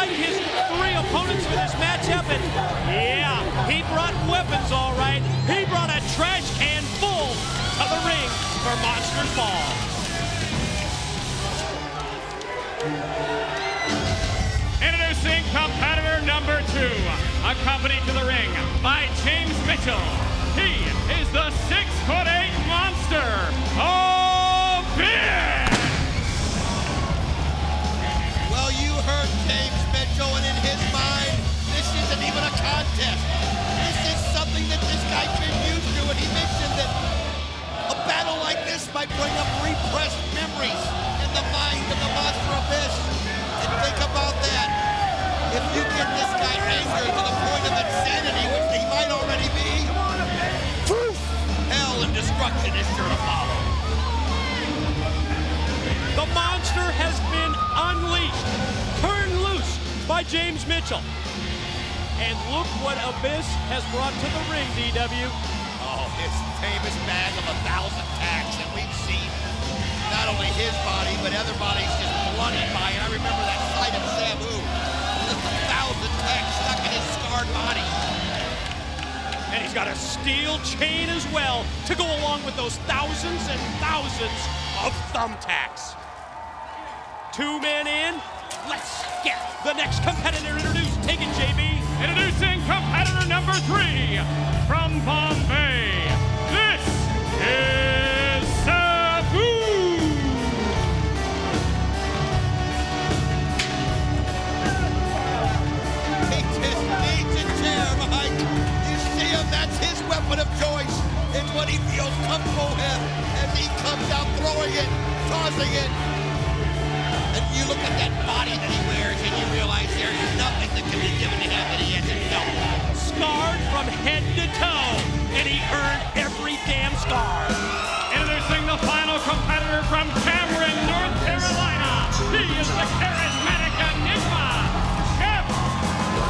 fight his 3 opponents for this matchup, and yeah, he brought weapons all right. He brought a trash can full to the ring for Monsters Ball. Introducing competitor number 2, accompanied to the ring by James Mitchell. He is the 6'8" monster of Beer. Well, you heard James Mitchell, and in his mind, this isn't even a contest. This is something that this guy's been used to, and he mentioned that a battle like this might bring up repressed memories in the mind of the Monster Abyss. And think about that. If you get this guy angered to the point of insanity, which he might already be, hell and destruction is sure to follow. The monster has been unleashed, turned loose by James Mitchell. And look what Abyss has brought to the ring, DW. Oh, his famous bag of 1,000 tacks, and we've seen not only his body, but other bodies just bloodied by it. I remember that sight of Sabu, with 1,000 tacks stuck in his scarred body. And he's got a steel chain as well to go along with those thousands and thousands of thumbtacks. 2 men in. Let's get the next competitor introduced. Take it, JB. Introducing competitor number 3 from Bombay. This is Sabu. He just needs a chair, Mike. You see him, that's his weapon of choice. It's what he feels comfortable with as he comes out throwing it, tossing it. And you look at that body that he wears and you realize there's nothing that can be given to him that he hasn't felt. Scarred from head to toe, and he earned every damn scar. Introducing the final competitor from Cameron, North Carolina. He is the charismatic enigma, Jeff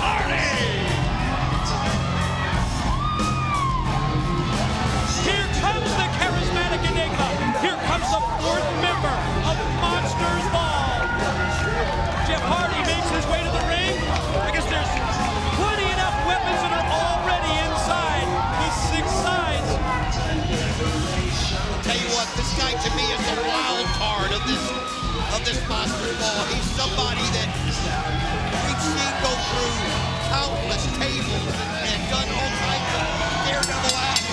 Hardy. Here comes the charismatic enigma. Here comes the 4th member of Monsters Ball. Jeff Hardy makes his way to the ring. I guess there's plenty enough weapons that are already inside the 6 sides. I'll tell you what, this guy to me is the wild card of this Monsters Ball. He's somebody that we've seen go through countless tables and done all kinds of daredevil acts.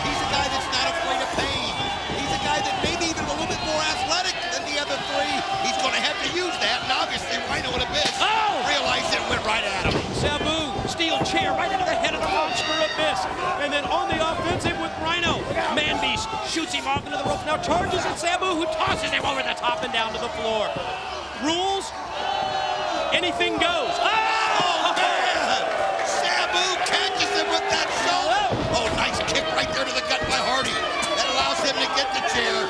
He's a guy that's not afraid of pain. He's a guy that maybe even a little bit more athletic than the other 3. He's going to have to use that, and obviously Rhino and Abyss realized it and went right at him. Sabu, steel chair right into the head of the Monster Abyss. And then on the offensive with Rhino. Man Beast shoots him off into the rope. Now charges at Sabu, who tosses him over the top and down to the floor. Rules, anything goes. Oh, man! Sabu catches him with that shoulder. Oh, nice kick right there to the gut by Hardy. That allows him to get the chair.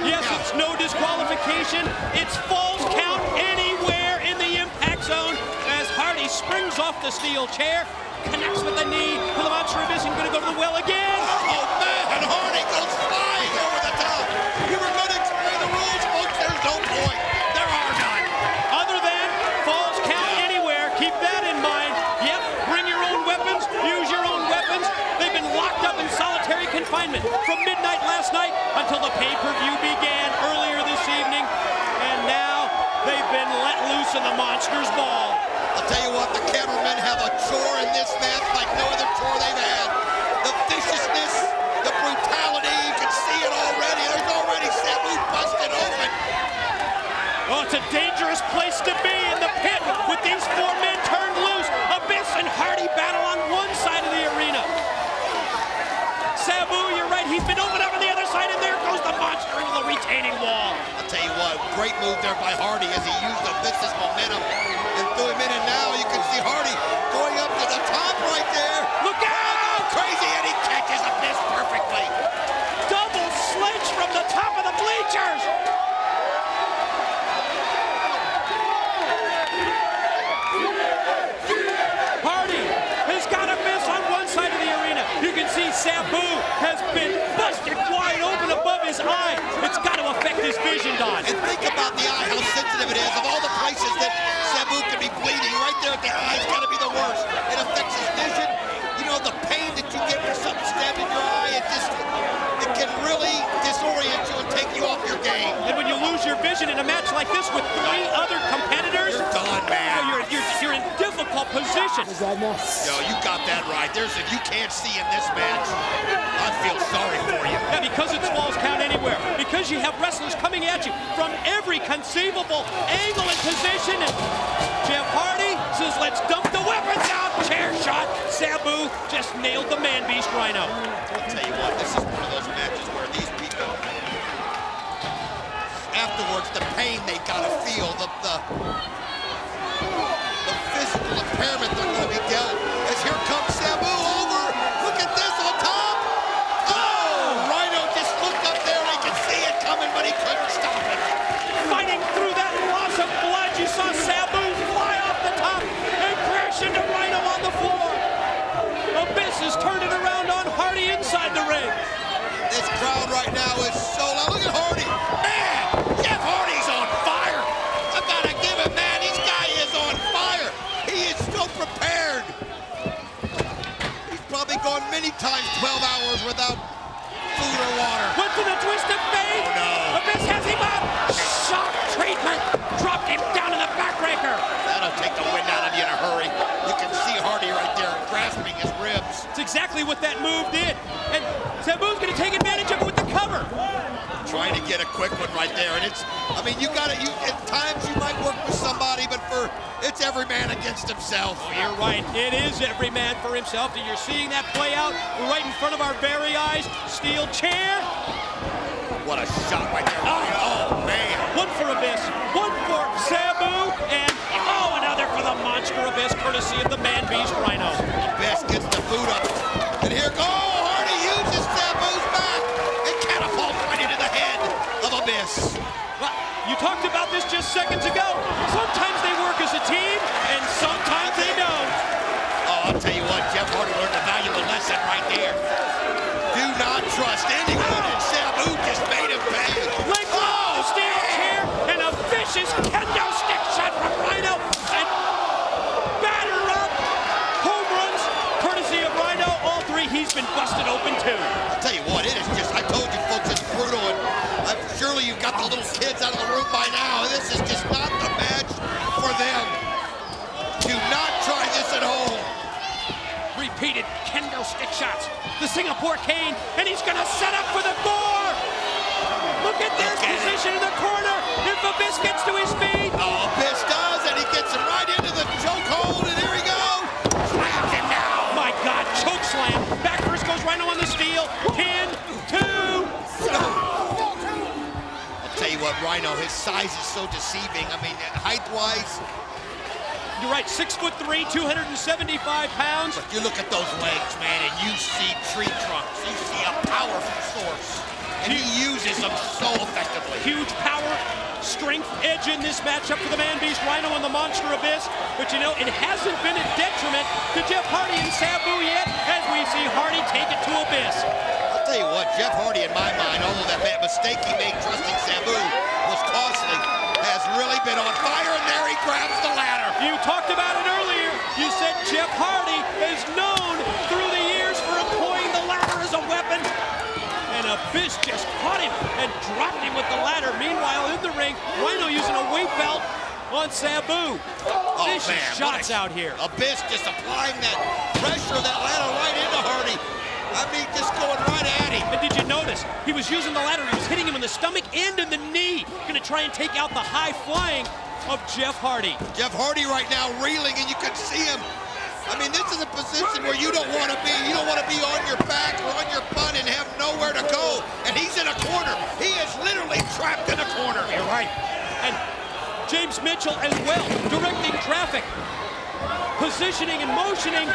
Yes, it's no disqualification. It's falls count anywhere in the impact zone as Hardy springs off the steel chair, connects with the knee to the Monster Abyss and going to go to the well again. Oh, man, Hardy goes flying over the top. You were going to explain the rules, folks. There's no point. There are none. Other than falls count anywhere. Keep that in mind. Yep, bring your own weapons, use your own weapons. They've been locked up in solitary confinement from midnight last night until the pay-per-view began earlier this evening. And now they've been let loose in the Monsters Ball. I'll tell you what, the cameramen have a chore in this match like no other chore they've had. The viciousness, the brutality, you can see it already. There's already Sabu busted open. Oh, it's a dangerous place to be in the pit with these 4 men turned loose. Abyss and Hardy battle on one side of the arena. Sabu, you're right, he's been opened up on the other side, and there goes the monster into the retaining wall. I'll tell you what, great move there by Hardy as he used Abyss's momentum and threw him in, and now you can see Hardy going up to the top right there. Look out! Oh, crazy, and he catches Abyss perfectly. Double sledge from the top of the bleachers. Hardy has got Abyss on one side of the arena. You can see Sabu has been busted wide open above his eye. It's got to affect his vision, Don. And think about the eye, how sensitive it is, of all the places that Sabu can be game. And when you lose your vision in a match like this with 3 other competitors, You're done, man. you're in difficult position. Yo, you got that right. You can't see in this match. I feel sorry for you. Yeah, because it's Falls Count Anywhere. Because you have wrestlers coming at you from every conceivable angle and position. And Jeff Hardy says, let's dump the weapons out. Chair shot. Sabu just nailed the man beast Rhino. I'll tell you what, this is one of those matches where these people, afterwards, the pain they gotta feel, the physical impairment they're gonna be dealt. As here comes Sabu over. Look at this on top. Oh! Rhino just looked up there and he could see it coming, but he couldn't stop it. Fighting through that loss of blood, you saw Sabu fly off the top and crash into Rhino on the floor. Abyss has turned it around on Hardy inside the ring. This crowd right now is so loud. Look at Hardy. Man, Jeff Hardy's on fire. I gotta give him, man. This guy is on fire. He is so prepared. He's probably gone many times 12 hours without food or water. Went to the twist of fate. Oh, no. Abyss has him up. Shock treatment. Dropped him down in the backbreaker. That'll take the wind out of you in a hurry. You can see Hardy right there grasping his ribs. It's exactly what that move did. And Sabu's going to take advantage of it with the cover. Trying to get a quick one right there. And it's, I mean, at times you might work with somebody, but it's every man against himself. Oh, you're right. It is every man for himself. And you're seeing that play out right in front of our very eyes. Steel chair. What a shot right there. Oh, man. One for Abyss, one for Sabu, and another for the monster Abyss, courtesy of the man beast Rhino. Abyss gets the boot up. And here Hardy uses Sabu's back and catapults right into the head of Abyss. Well, you talked about this just seconds ago. Sometimes they work as a team, and sometimes they don't. Oh, I'll tell you what, Jeff Hardy learned a valuable lesson right there. Do not trust anyone, and Sabu just made him pay. Leg lock, steel chair, and a vicious kendo stick shot from Rhino, and batter up. Home runs, courtesy of Rhino. All 3, he's been busted open too. I'll tell you what, it is just, I told you folks, it's brutal, and surely you've got the little kids out of the room by now. This is just not the match for them. Do not try this at home. Repeated kendo stick shots. The Singapore cane, and he's going to set up for the gore. Look at their position in the corner. If Abyss gets to his feet. Oh, Abyss does, and he gets him right into the chokehold, and here we go. Slams him down. My God, choke slam. Back first goes Rhino on the steel. Pin, 2. I'll tell you what, Rhino, his size is so deceiving. I mean, height-wise. You're right, 6'3", 275 pounds. But you look at those legs, man, and you see tree trunks. You see a powerful source. And he uses them so effectively. Huge power, strength, edge in this matchup for the man beast Rhino and the monster Abyss. But you know, it hasn't been a detriment to Jeff Hardy and Sabu yet, as we see Hardy take it to Abyss. I'll tell you what, Jeff Hardy, in my mind, although that mistake he made trusting Sabu was costly, has really been on fire, and there he grabs the ladder. You talked about it earlier. You said Jeff Hardy is known through the years for employing the ladder as a weapon. And Abyss just caught him and dropped him with the ladder. Meanwhile, in the ring, Rhino using a weight belt on Sabu. Oh, Vicious man, shots out here. Abyss just applying that pressure of that ladder right into Hardy. I mean, just going right at him. And did you notice? He was using the ladder. He was hitting him in the stomach and in the knee. Going to try and take out the high flying of Jeff Hardy. Jeff Hardy right now reeling, and you can see him. I mean, this is a position where you don't want to be. You don't want to be on your back or on your butt and have nowhere to go. And he's in a corner. He is literally trapped in a corner. You're right. And James Mitchell as well, directing traffic, positioning and motioning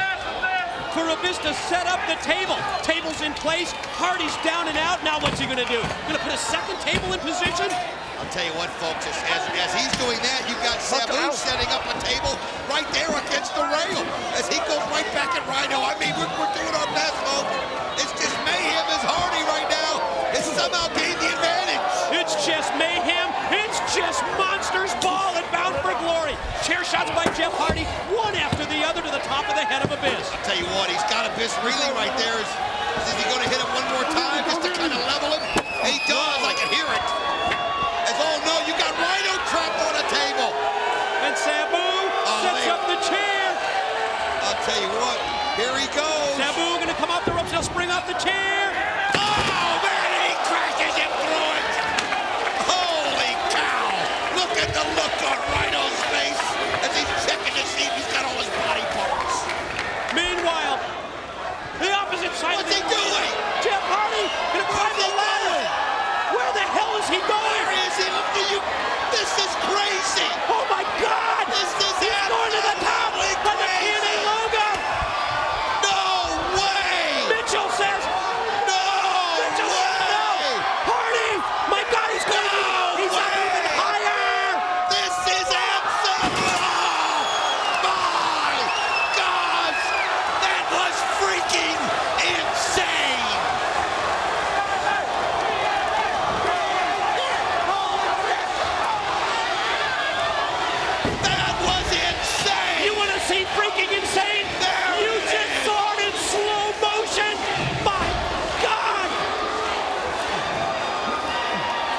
for Abyss to set up the table. Table's in place. Hardy's down and out. Now what's he going to do? Going to put a second table in position? I'll tell you what, folks, as he's doing that, you've got Sabu setting up a table right there against the rail as he goes right back at Rhino. I mean, we're doing our best, folks. It's just mayhem as Hardy right now has somehow gained the advantage. It's just mayhem. It's just monsters ball and bound for glory. Chair shots by Jeff Hardy, one after the other to the top of the head of Abyss. I'll tell you what, he's got Abyss reeling right there. Is he going to hit him one more time just to kind of level him? He does. I can hear it. now spring off the chair. Oh, man, and he crashes him through it. Holy cow. Look at the look on Rhino's face as he's checking to see if he's got all his body parts. Meanwhile, the opposite side What's of he the ring. doing? Jeff Hardy gonna climb the ladder. Where the hell is he going? Where is he? This is crazy. Oh my God! This is He's going to the top absolutely by the TNA crazy. logo. No way. Mitchell says No Mitchell says no. way. Hardy, my God, he's going to be. He's up even higher. This is absolute. Oh, my gosh. That was freaking insane. That was insane. You want to see freaking insane? There You it just is. saw it in slow motion. My God!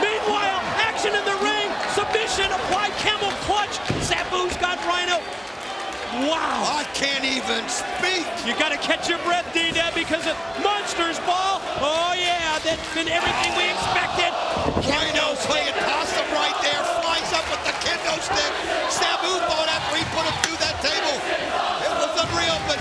Meanwhile, action in the ring. Submission applied. Camel clutch. Sabu's got Rhino. Wow. I can't even speak. You got to catch your breath, D-Dab, because of Monsters Ball. Oh, yeah, that's been everything we expected. Rhino playing possum right there, flies up with the kendo stick. Sabu thought after he put him through that table, it was unreal, but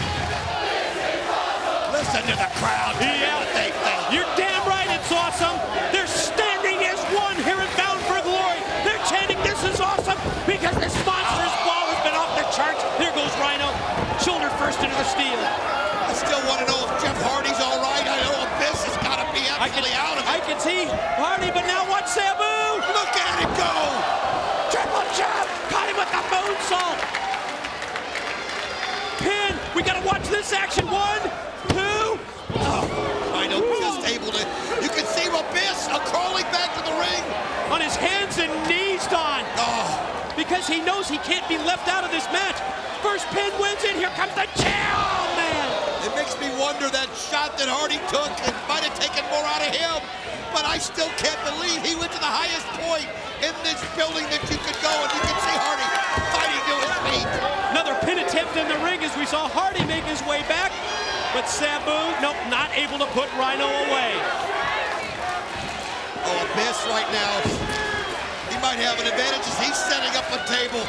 listen to the crowd. Yeah. What they think. You're damn right it's awesome. They're standing as one here at Bound for Glory. They're chanting, this is awesome, because this Monsters Ball has been off the charts. There goes Rhino, shoulder first into the steel. I still want to know if Jeff Hardy's all right. I know Abyss has got to be absolutely out of it. I can see Hardy, but now watch Sabu. Look at it go. Triple jump, caught him with the moonsault. Pin, we gotta watch this action. 1, 2. Rhino just able to. You can see Abyss crawling back to the ring. On his hands and knees, Don. Oh, Because he knows he can't be left out of this match. First pin wins it. Here comes the chair. Oh, man. it makes me wonder that shot that Hardy took, it might have taken more out of him. But I still can't believe he went to the highest point in this building that you could go, and you can see Hardy fighting to his feet. Another pin attempt in the ring as we saw Hardy make his way back. But Sabu, nope, not able to put Rhino away. Oh, Abyss right now, he might have an advantage as he's setting up a table.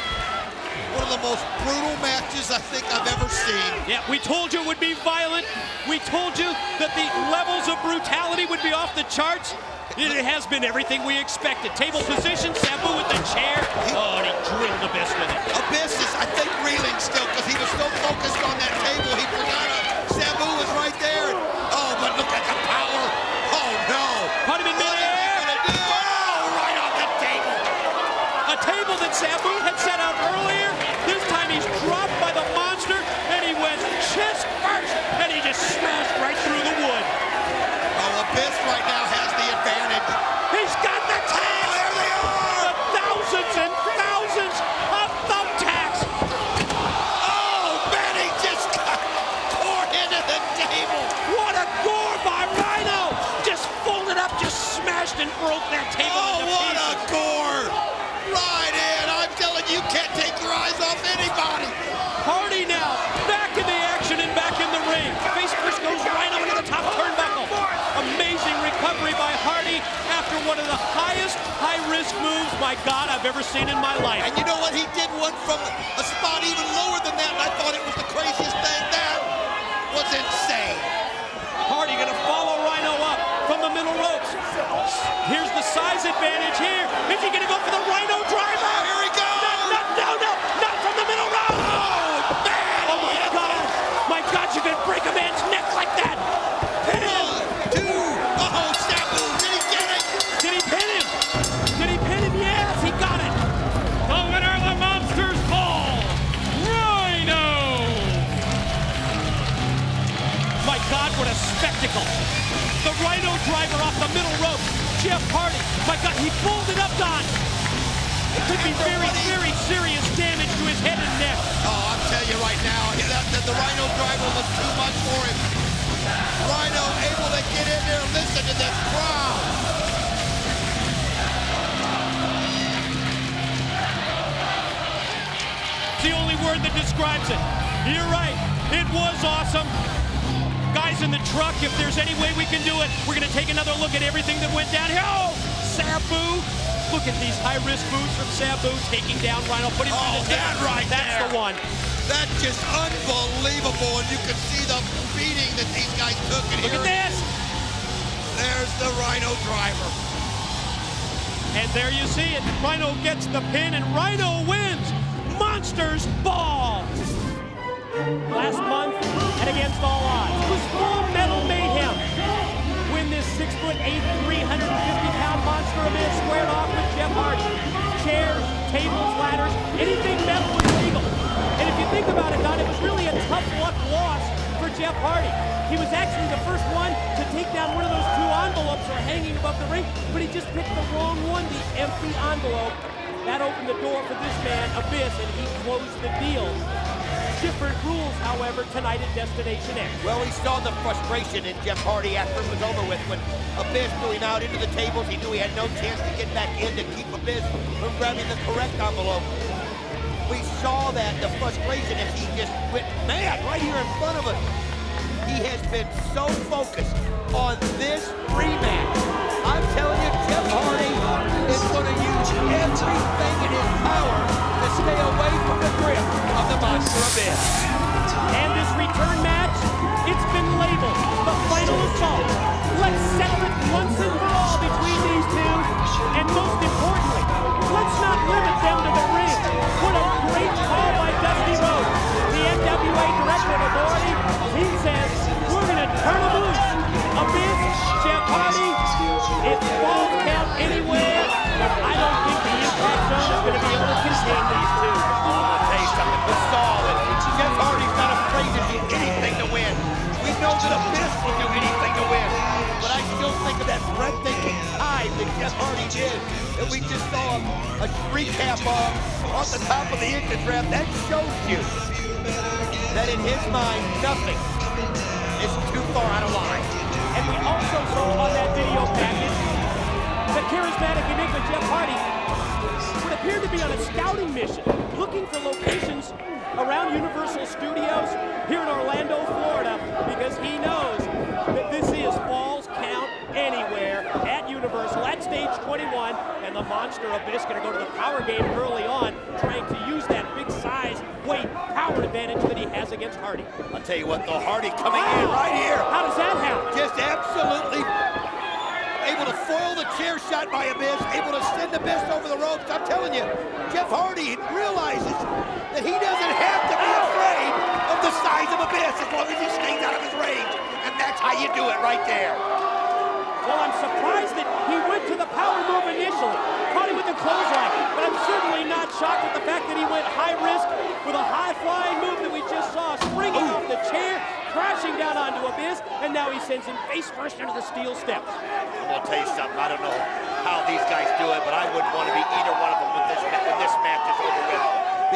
One of the most brutal matches I think I've ever seen. Yeah, we told you it would be violent. We told you that the levels of brutality would be off the charts. It has been everything we expected. Table position, Sabu with the chair. Oh, and he drilled Abyss with it. Abyss is, I think, reeling still because he was so focused on that table, he forgot Sabu was right there. Oh, but look at the power. Oh, no. Caught him in midair. Oh, right on the table. A table that Sabu had set out earlier. This time he's dropped by the monster, and he went chest first, and he just smashed right through the wood. Oh, Abyss right now has the advantage. He's got the tag. Oh, there they are. The thousands and thousands of thumbtacks. Oh, man, he just got torn into the table. What a gore by Rhino. Just folded up, just smashed and broke that table Oh, into what a pieces. gore. Right in. I'm telling you, can't take your eyes off anybody. Hardy now, back in the action and back in the ring. Face first goes Rhino into the top turnbuckle. Amazing recovery by Hardy after one of the highest high-risk moves, my God, I've ever seen in my life. And you know what? He did one from a spot even lower than that, and I thought it was the craziest thing. That was insane. Hardy gonna follow Rhino up from the middle ropes. Here's the size advantage here. Is he gonna go for the Rhino driver? Oh, here he goes. No, not from the middle rope. Oh, man. Oh my God. My God, you can break a man's neck like that. Pin him. 1, 2. Oh, Sabu, did he get it? Did he pin him? Did he pin him? Yes, he got it. The winner of the Monsters Ball, Rhino! My God, what a spectacle. The Rhino driver off the middle rope. Jeff Hardy. My God, he pulled it up, Don. It could be very, very serious damage to his head and neck. Oh, I'm telling you right now, that the Rhino driver was too much for him. Rhino able to get in there and listen to this crowd. It's the only word that describes it. You're right. It was awesome. Guys in the truck, if there's any way we can do it, we're going to take another look at everything that went down here. Oh, Sabu. Look at these high-risk moves from Sabu, taking down Rhino, putting him in the that right That's there. the one. That's just unbelievable, and you can see the beating that these guys took. And Look at this. There's the Rhino driver. And there you see it. Rhino gets the pin, and Rhino wins. Monsters Ball. Last month, and against all odds, it was Full Metal Mayhem. Win this 6'8", 350-pound monster Abyss squared off with Jeff Hardy. Chairs, tables, ladders, anything metal was legal. And if you think about it, Don, it was really a tough luck loss for Jeff Hardy. He was actually the first one to take down one of those two envelopes that are hanging above the ring, but he just picked the wrong one, the empty envelope. That opened the door for this man, Abyss, and he closed the deal. Different rules, however, tonight at Destination X. Well, he saw the frustration in Jeff Hardy after it was over with. When Abyss threw him out into the tables, he knew he had no chance to get back in to keep Abyss from grabbing the correct envelope. We saw that, the frustration, as he just went mad right here in front of us. He has been so focused on this rematch. I'm telling you, Jeff Hardy is going to use everything in his power to stay away from the grip of the Monster Abyss. And this return match, it's been labeled the final assault. Let's settle it once and for all between these two. And most importantly, let's not limit them to the ring. What a great call by Dusty Rhodes, the NWA Director of Authority. He says, we're going to turn them loose. Abyss, Jeff Hardy, it's ball count anywhere. I don't think the Impact Zone is going to be able to contain these two. I'll tell you something, we saw that Jeff Hardy's not afraid to do anything to win. We know that Abyss will do anything to win. But I still think of that breathtaking dive that Jeff Hardy did that we just saw a recap of on the top of the entrance ramp. That shows you that in his mind, nothing is too far out of line. And we also saw on that video package the charismatic Enigma Jeff Hardy would appear to be on a scouting mission, looking for locations around Universal Studios here in Orlando, Florida, because he knows that this is Falls Count Anywhere at Universal, at stage 21, and the Monster Abyss going to go to the power game early on, trying to use that big size, weight, power advantage that he has against Hardy. I'll tell you what, though, Hardy coming in right here. How does that happen? Just absolutely able to foil the chair shot by Abyss, able to send Abyss over the ropes. I'm telling you, Jeff Hardy realizes that he doesn't have to be afraid of the size of Abyss as long as he stays out of his range. And that's how you do it right there. Well, I'm surprised that he went to the power move initially, caught him with the clothesline, but I'm certainly not shocked at the fact that he went high risk with a high-flying move that we just saw, springing off the chair, crashing down onto Abyss, and now he sends him face first into the steel steps. I'm gonna tell you something, I don't know how these guys do it, but I wouldn't want to be either one of them when this match is over with,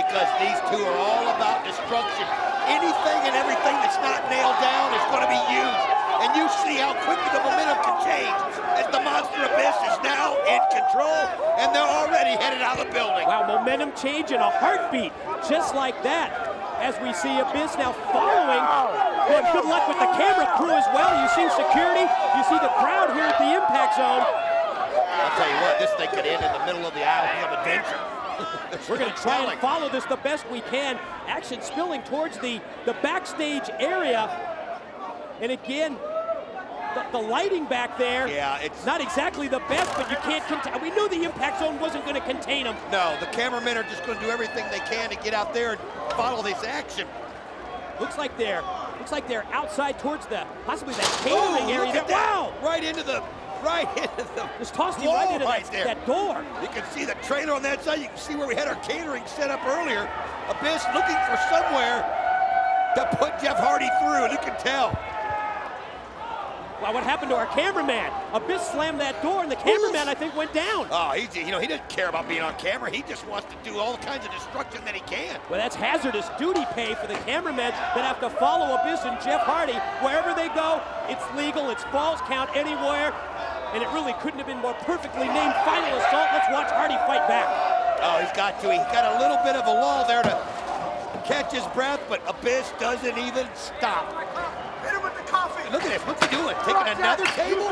because these two are all about destruction. Anything and everything that's not nailed down is going to be used. And you see how quickly the momentum can change as the Monster Abyss is now in control, and they're already headed out of the building. Wow, momentum change in a heartbeat, just like that. As we see Abyss now following. Well, good luck with the camera crew as well. You see security, you see the crowd here at the Impact Zone. I'll tell you what, this thing could end in the middle of the alley of adventure. We're going to try and follow this the best we can. Action spilling towards the backstage area. And again, the lighting back there, yeah, it's not exactly the best, but you can't contain. We knew the Impact Zone wasn't going to contain them. No, the cameramen are just going to do everything they can to get out there and follow this action. Looks like they're outside towards possibly that catering area. Look at that. Wow! Right into the Just tossed him right into that door. You can see the trailer on that side. You can see where we had our catering set up earlier. Abyss looking for somewhere to put Jeff Hardy through, and you can tell. Wow, what happened to our cameraman? Abyss slammed that door, and the cameraman, I think, went down. Oh, he doesn't care about being on camera. He just wants to do all kinds of destruction that he can. Well, that's hazardous duty pay for the cameramen that have to follow Abyss and Jeff Hardy. Wherever they go, it's legal, it's Falls Count Anywhere, and it really couldn't have been more perfectly named Final Assault. Let's watch Hardy fight back. Oh, he's got to. He's got a little bit of a lull there to catch his breath, but Abyss doesn't even stop. Hit him with the cuff. Look at this. What's he doing? Taking another table?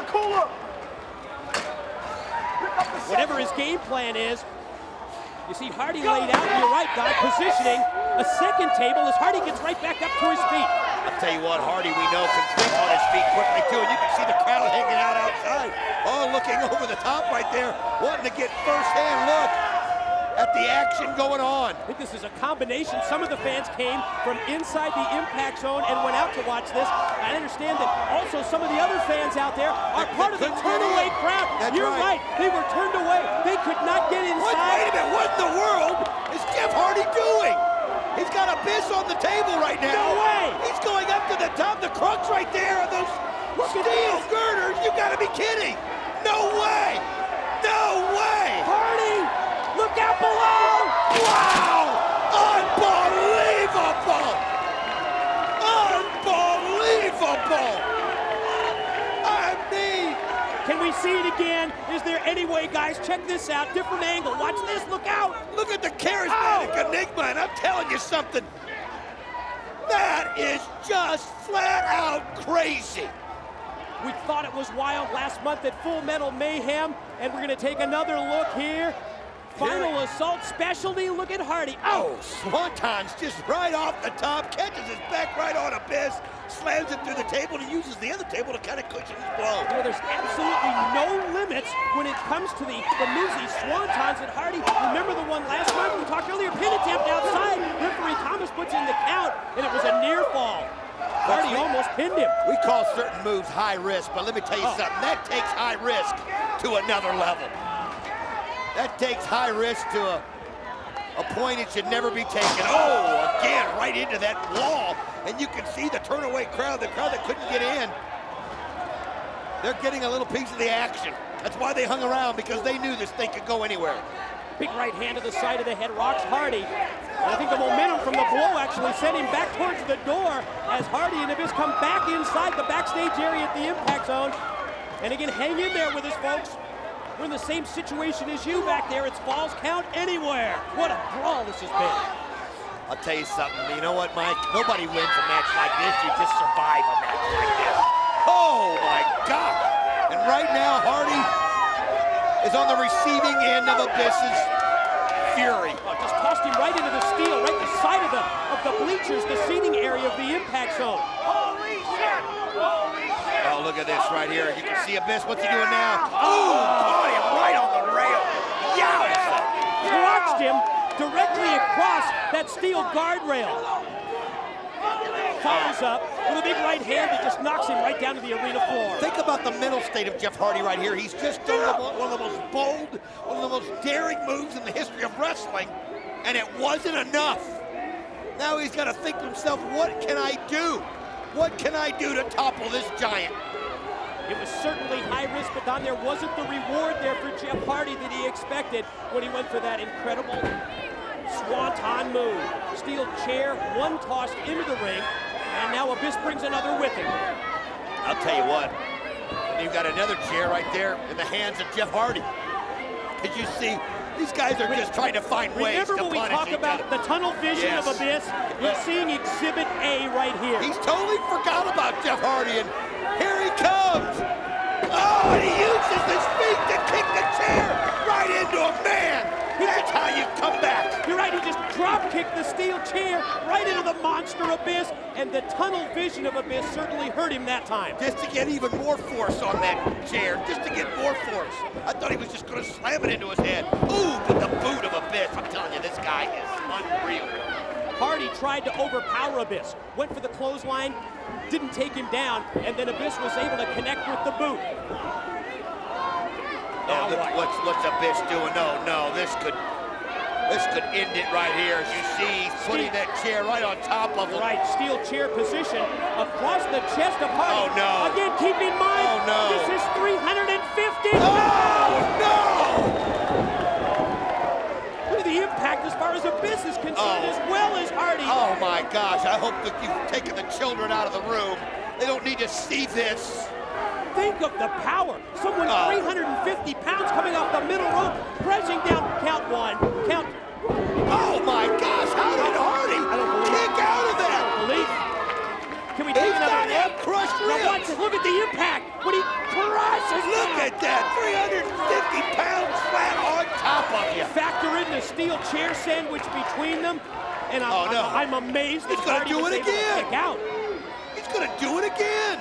Whatever his game plan is, you see Hardy laid out, and you're right, Doc, positioning a second table as Hardy gets right back up to his feet. I'll tell you what, Hardy, we know, can think on his feet quickly, too, and you can see the crowd hanging out outside. Oh, looking over the top right there, wanting to get first-hand look at the action going on. I think this is a combination. Some of the fans came from inside the impact zone and went out to watch this. I understand that also some of the other fans out there are part of the turn-away crowd. You're right. They were turned away. They could not get inside. Wait a minute. What in the world is Jeff Hardy doing? He's got Abyss on the table right now. No way. He's going up to the top. The crux right there are those steel girders. You got to be kidding. No way. No way. Hardy, look out below. Wow. Unbelievable. Unbelievable. I mean, can we see it again? Is there any way, guys? Check this out. Different angle. Watch this. Look out. Look at the charismatic Enigma, and I'm telling you something. That is just flat out crazy. We thought it was wild last month at Full Metal Mayhem, and we're going to take another look here. Final Assault specialty. Look at Hardy. Oh, Swanton's just right off the top, catches his back right on Abyss, slams it through the table, and uses the other table to kind of cushion his blow. You know, there's absolutely no limits when it comes to the moves, these Swantons at Hardy. Remember the one last month we talked earlier? Pin attempt outside. Referee Thomas puts in the count, and it was a near fall. Hardy almost pinned him. We call certain moves high risk, but let me tell you something. That takes high risk to another level. That takes high risk to a point it should never be taken. Oh, again, right into that wall. And you can see the turnaway crowd, the crowd that couldn't get in. They're getting a little piece of the action. That's why they hung around, because they knew this thing could go anywhere. Big right hand to the side of the head, rocks Hardy. And I think the momentum from the blow actually sent him back towards the door as Hardy and Abyss come back inside the backstage area at the impact zone. And again, hang in there with us, folks. We're in the same situation as you back there. It's falls count anywhere. What a brawl this has been. I'll tell you something. You know what, Mike? Nobody wins a match like this. You just survive a match like this. Oh, my God. And right now, Hardy is on the receiving end of Abyss's fury. Oh, just tossed him right into the steel, right the side of the bleachers, the seating area of the impact zone. Holy shit! Holy shit! Oh, look at this right here. You can see Abyss. What's he doing now? Oh, caught him right on the rail. Yowza! Crotched him directly across that steel guardrail. Follows up with a big right hand that just knocks him right down to the arena floor. Think about the mental state of Jeff Hardy right here. He's just done one of the most bold, one of the most daring moves in the history of wrestling, and it wasn't enough. Now he's got to think to himself, what can I do? What can I do to topple this giant? It was certainly high risk, but Don, there wasn't the reward there for Jeff Hardy that he expected when he went for that incredible Swanton move. Steel chair, one tossed into the ring, and now Abyss brings another with him. I'll tell you what, you've got another chair right there in the hands of Jeff Hardy. Did you see? These guys are just trying to find ways to punish each other. Remember when we talk about the tunnel vision of Abyss? You're seeing Exhibit A right here. He's totally forgot about Jeff Hardy, and here he comes. Oh, and he uses his feet to kick the chair right into a man. That's how you come back. You're right, he just drop-kicked the steel chair right into the monster Abyss, and the tunnel vision of Abyss certainly hurt him that time. Just to get even more force on that chair, just to get more force. I thought he was just going to slam it into his head. Ooh, but the boot of Abyss. I'm telling you, this guy is unreal. Hardy tried to overpower Abyss, went for the clothesline, didn't take him down, and then Abyss was able to connect with the boot. Oh, what's Abyss doing? No, this could end it right here. As you see, he's putting that chair right on top of him. Right, steel chair position across the chest of Hardy. Oh, no. Again, keep in mind, this is 350. Oh, no! Look at the impact as far as Abyss is concerned, as well as Hardy. Oh, my gosh. I hope that you've taken the children out of the room. They don't need to see this. Think of the power. Someone 350 pounds coming off the middle rope, pressing down. Count one. Count. Oh my gosh! How did Hardy kick out of that? Can we take another look? Crushed Now watch ribs. Look at the impact when he crushes. Look at that, 350 pounds flat on top of you. Factor in the steel chair sandwich between them, and I'm amazed that He's gonna Hardy do was it able to again. kick out. He's gonna do it again.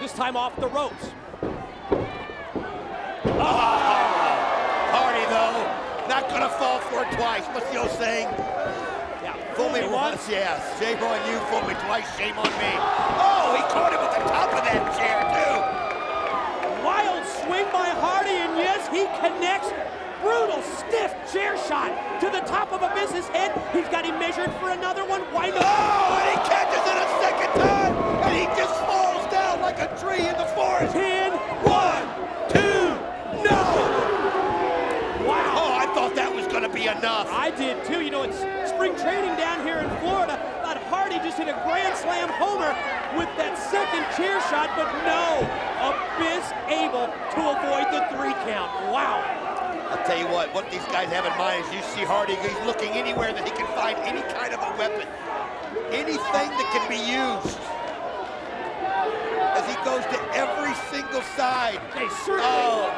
This time off the ropes. Hardy, though, not gonna fall for it twice. What's the old saying? Yeah, Fool me once, yes. Shame on you, fool me twice, shame on me. Oh, he caught him at the top of that chair, too. Wild swing by Hardy, and yes, he connects. Brutal, stiff chair shot to the top of Abyss's head. He's got him measured for another one. Why not? Oh, and he catches it a second time, and he just falls down like a tree in the forest. 10, 1, 2, no! wow. Oh, I thought that was gonna be enough. I did too. You know, it's spring training down here in Florida. Thought Hardy just hit a grand slam homer with that second chair shot, but no. Abyss able to avoid the 3 count. Wow. I'll tell you what these guys have in mind is you see Hardy, he's looking anywhere that he can find any kind of a weapon. Anything that can be used. As he goes to every single side. Hey,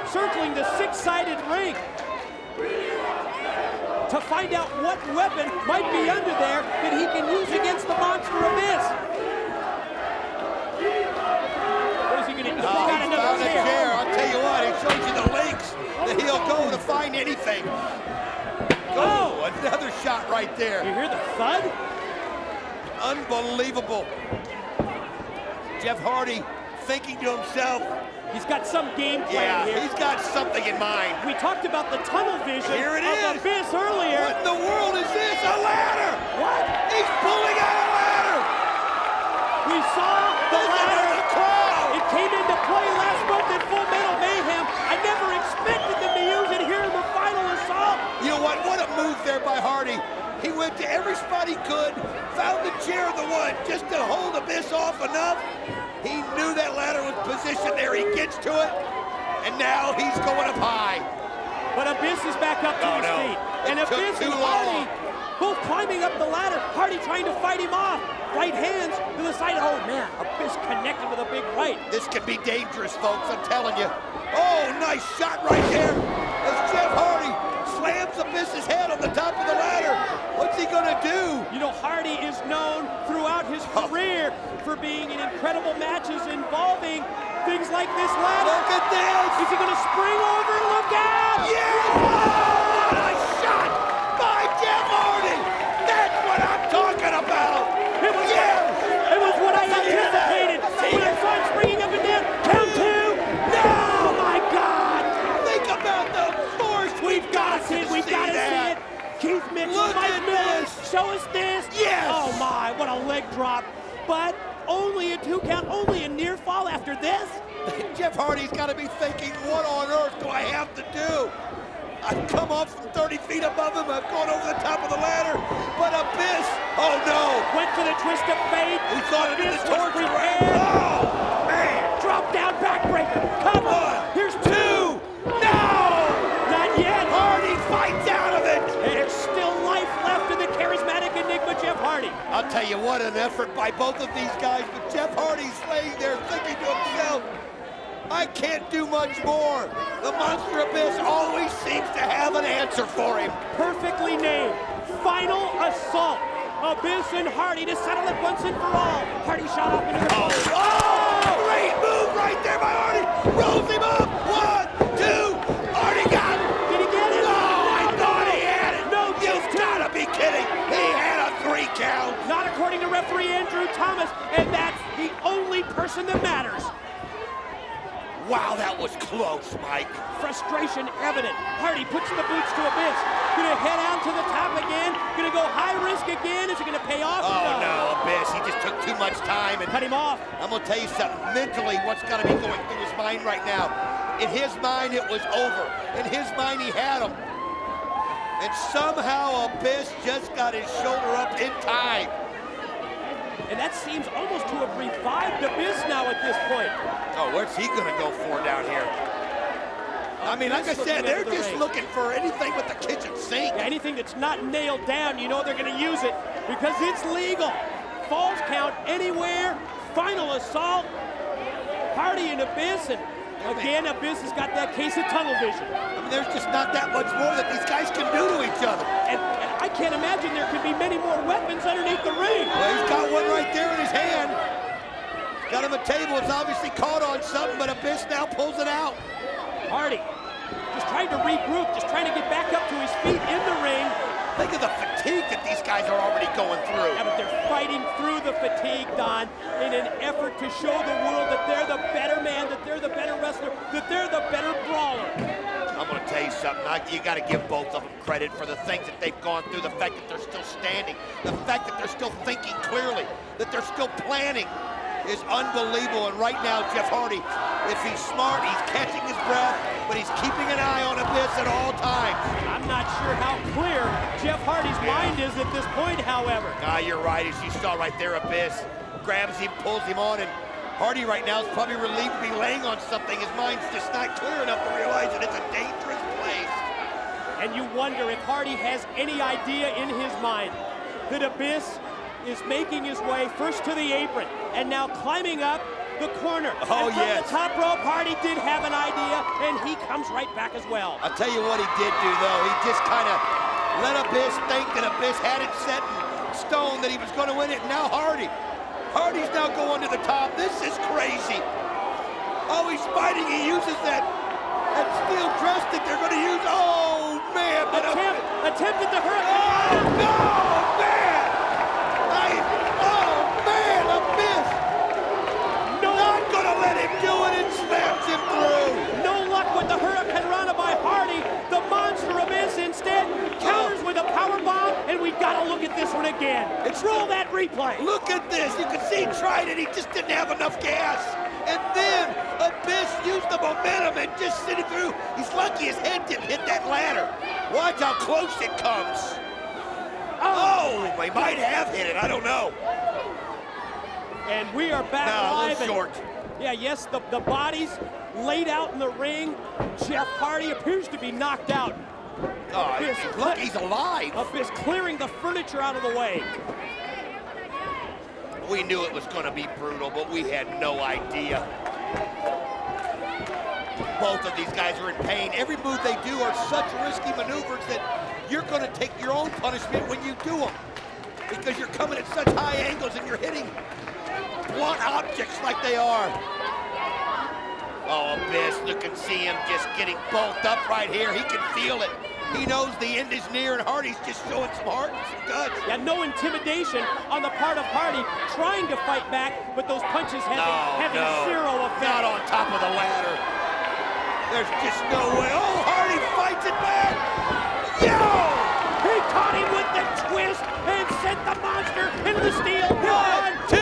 circling the 6-sided ring to find out what weapon might be under there that he can use against the monster Abyss. What is he gonna do? He's got He another found a chair. chair. I'll tell you what, it shows you the lengths that he'll go to find anything. Oh, another shot right there. You hear the thud? Unbelievable. Jeff Hardy thinking to himself, He's got some game plan here. he's got something in mind. We talked about the tunnel vision Here it of is. Abyss earlier. What in the world is this? A ladder! What? He's pulling out a ladder! We saw the Listen to ladder. the crowd! It came into play last month at Full Metal Mayhem. I never expected them to use it here in the final assault. You know what? What a move there by Hardy. He went to every spot he could, found the chair of the wood just to hold Abyss off enough. He knew that ladder was positioned there. He gets to it, and now he's going up high. But Abyss is back up to his feet. And It took Abyss too and Hardy long. both climbing up the ladder. Hardy trying to fight him off. Right hands to the side. Oh, man. Abyss connected with a big right. This could be dangerous, folks, I'm telling you. Oh, nice shot right there as Jeff Hardy slams Abyss's head on the top of the ladder. What's he gonna do? You know, Hardy is known throughout his career for being in incredible matches involving things like this ladder. Look at this! Is he going to spring over? Look out! Yes! Oh, what a shot by Jeff Hardy! That's what I'm talking about! It was, it was what I anticipated when I saw him springing up and down. Count 2. No! Oh, my God! Think about the force We've got to see it. We've got to see it. Keith Mitchell, Look Mike at Miller, this. show us this. Yes. Oh, my, what a leg drop. But only a 2 count, only a near fall after this. Jeff Hardy's got to be thinking, what on earth do I have to do? I've come off from 30 feet above him. I've gone over the top of the ladder. But Abyss, oh no. Went for the twist of fate. He thought it Abyss was the was torture prepared. rail. Oh, man. Drop down backbreaker. Cover. 1, Here's 2. No! Not yet. Hardy fights out of it. There's still life left in the charismatic enigma, Jeff Hardy. I'll tell you what, an effort by both of these guys, but Jeff Hardy's laying there thinking to himself, I can't do much more. The Monster Abyss always seems to have an answer for him. Perfectly named. Final assault. Abyss and Hardy to settle it once and for all. Hardy shot up into the Oh, great move right there by Hardy. Rolls him up. 1, 2. Hardy got it. Did he get it? No, I thought he had it. No, You've got to be kidding. He had a 3 count. Not according to referee Andrew Thomas, and that's the only person that matters. Wow, that was close, Mike. Frustration evident. Hardy puts the boots to Abyss. Gonna head out to the top again. Gonna go high risk again. Is it gonna pay off? Oh, no, Abyss. He just took too much time. And Cut him off. I'm going to tell you something. Mentally, what's got to be going through his mind right now? In his mind, it was over. In his mind, he had him. And somehow Abyss just got his shoulder up in time. And that seems almost to have revived Abyss now at this point. Oh, where's he going to go for down here? I mean, like I said, they're just looking for anything but the kitchen sink. Yeah, anything that's not nailed down, you know they're going to use it because it's legal. Falls count anywhere, final assault. Hardy and Abyss, and again, Abyss has got that case of tunnel vision. I mean, there's just not that much more that these guys can do to each other. And I can't imagine there could be many more weapons underneath the ring. Well, he's got one right there in his hand. Got him a table. It's obviously caught on something, but Abyss now pulls it out. Hardy just trying to regroup, just trying to get back up to his feet in the ring. Think of the fatigue that these guys are already going through. Yeah, but they're fighting through the fatigue, Don, in an effort to show the world that they're the better man, that they're the better wrestler, that they're the better brawler. I'm going to tell you something. You got to give both of them credit for the things that they've gone through, the fact that they're still standing, the fact that they're still thinking clearly, that they're still planning is unbelievable. And right now, Jeff Hardy, if he's smart, he's catching his breath, but he's keeping an eye on Abyss at all times. I'm not sure how clear Jeff Hardy's mind is at this point, however. You're right. As you saw right there, Abyss grabs him, pulls him on, and Hardy right now is probably relieved to be laying on something. His mind's just not clear enough to realize that it's a dangerous place. And you wonder if Hardy has any idea in his mind that Abyss is making his way first to the apron and now climbing up the corner. Oh, and from yes. the top rope, Hardy did have an idea, and he comes right back as well. I'll tell you what he did do, though. He just kind of let Abyss think that Abyss had it set in stone, that he was going to win it. And now Hardy's now going to the top. This is crazy. Oh, he's fighting. He uses that steel dress that they're going to use. Oh, man. Attempted the hurricane. Oh, no, man. Abyss. Not going to let him do it and slams him through. No luck with the hurricane rana by Hardy. The monster Abyss instead counters with a power bomb, and we got to look at this one again. Roll that replay. Look at this. You can see he tried it. He just didn't have enough gas. And then Abyss used the momentum and just sent it through. He's lucky his head didn't hit that ladder. Watch how close it comes. Oh, he might have hit it. I don't know. And we are back No, a live. little short. Yeah, yes, the body's laid out in the ring. Jeff Hardy appears to be knocked out. Oh, look, he's alive. Abyss clearing the furniture out of the way. We knew it was going to be brutal, but we had no idea. Both of these guys are in pain. Every move they do are such risky maneuvers that you're going to take your own punishment when you do them, because you're coming at such high angles and you're hitting blunt objects like they are. Oh, Abyss, look and see him just getting bulked up right here. He can feel it. He knows the end is near, and Hardy's just showing some heart and some guts. Yeah, no intimidation on the part of Hardy, trying to fight back, but those punches having zero effect. Not on top of the ladder. There's just no way. Oh, Hardy fights it back. Yo! He caught him with the twist and sent the monster into the steel. 1, 2.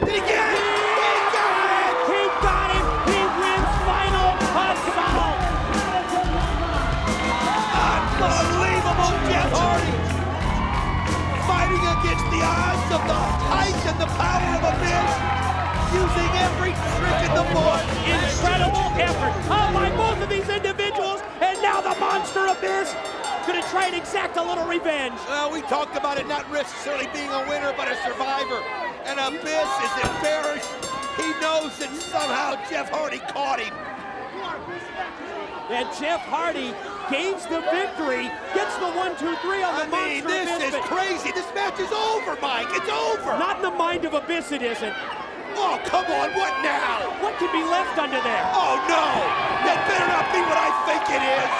Did he get it? He got it! He got him. He wins final assault. Unbelievable, Jeff Hardy. Fighting against the odds of the height and the power of Abyss, using every trick in the book. Incredible effort by both of these individuals, and now the monster Abyss gonna try and exact a little revenge. Well, we talked about it not necessarily being a winner, but a survivor. And Abyss is embarrassed. He knows that somehow Jeff Hardy caught him. And Jeff Hardy gains the victory, gets the 1, 2, 3 on the monster this Abyss. is crazy. This match is over, Mike. It's over. Not in the mind of Abyss, it isn't. Oh, come on. What now? What could be left under there? Oh, no. That better not be what I think it is.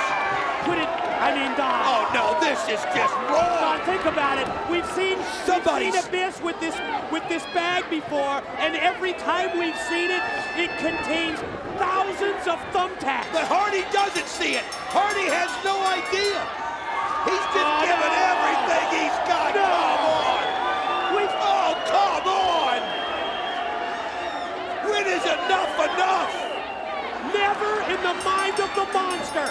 Don. Oh, no, this is just wrong. Don, think about it. We've seen Abyss with this bag before, and every time we've seen it, it contains thousands of thumbtacks. But Hardy doesn't see it. Hardy has no idea. He's just given everything he's got. No. Come on. Oh, come on. When is enough enough? Never in the mind of the monster.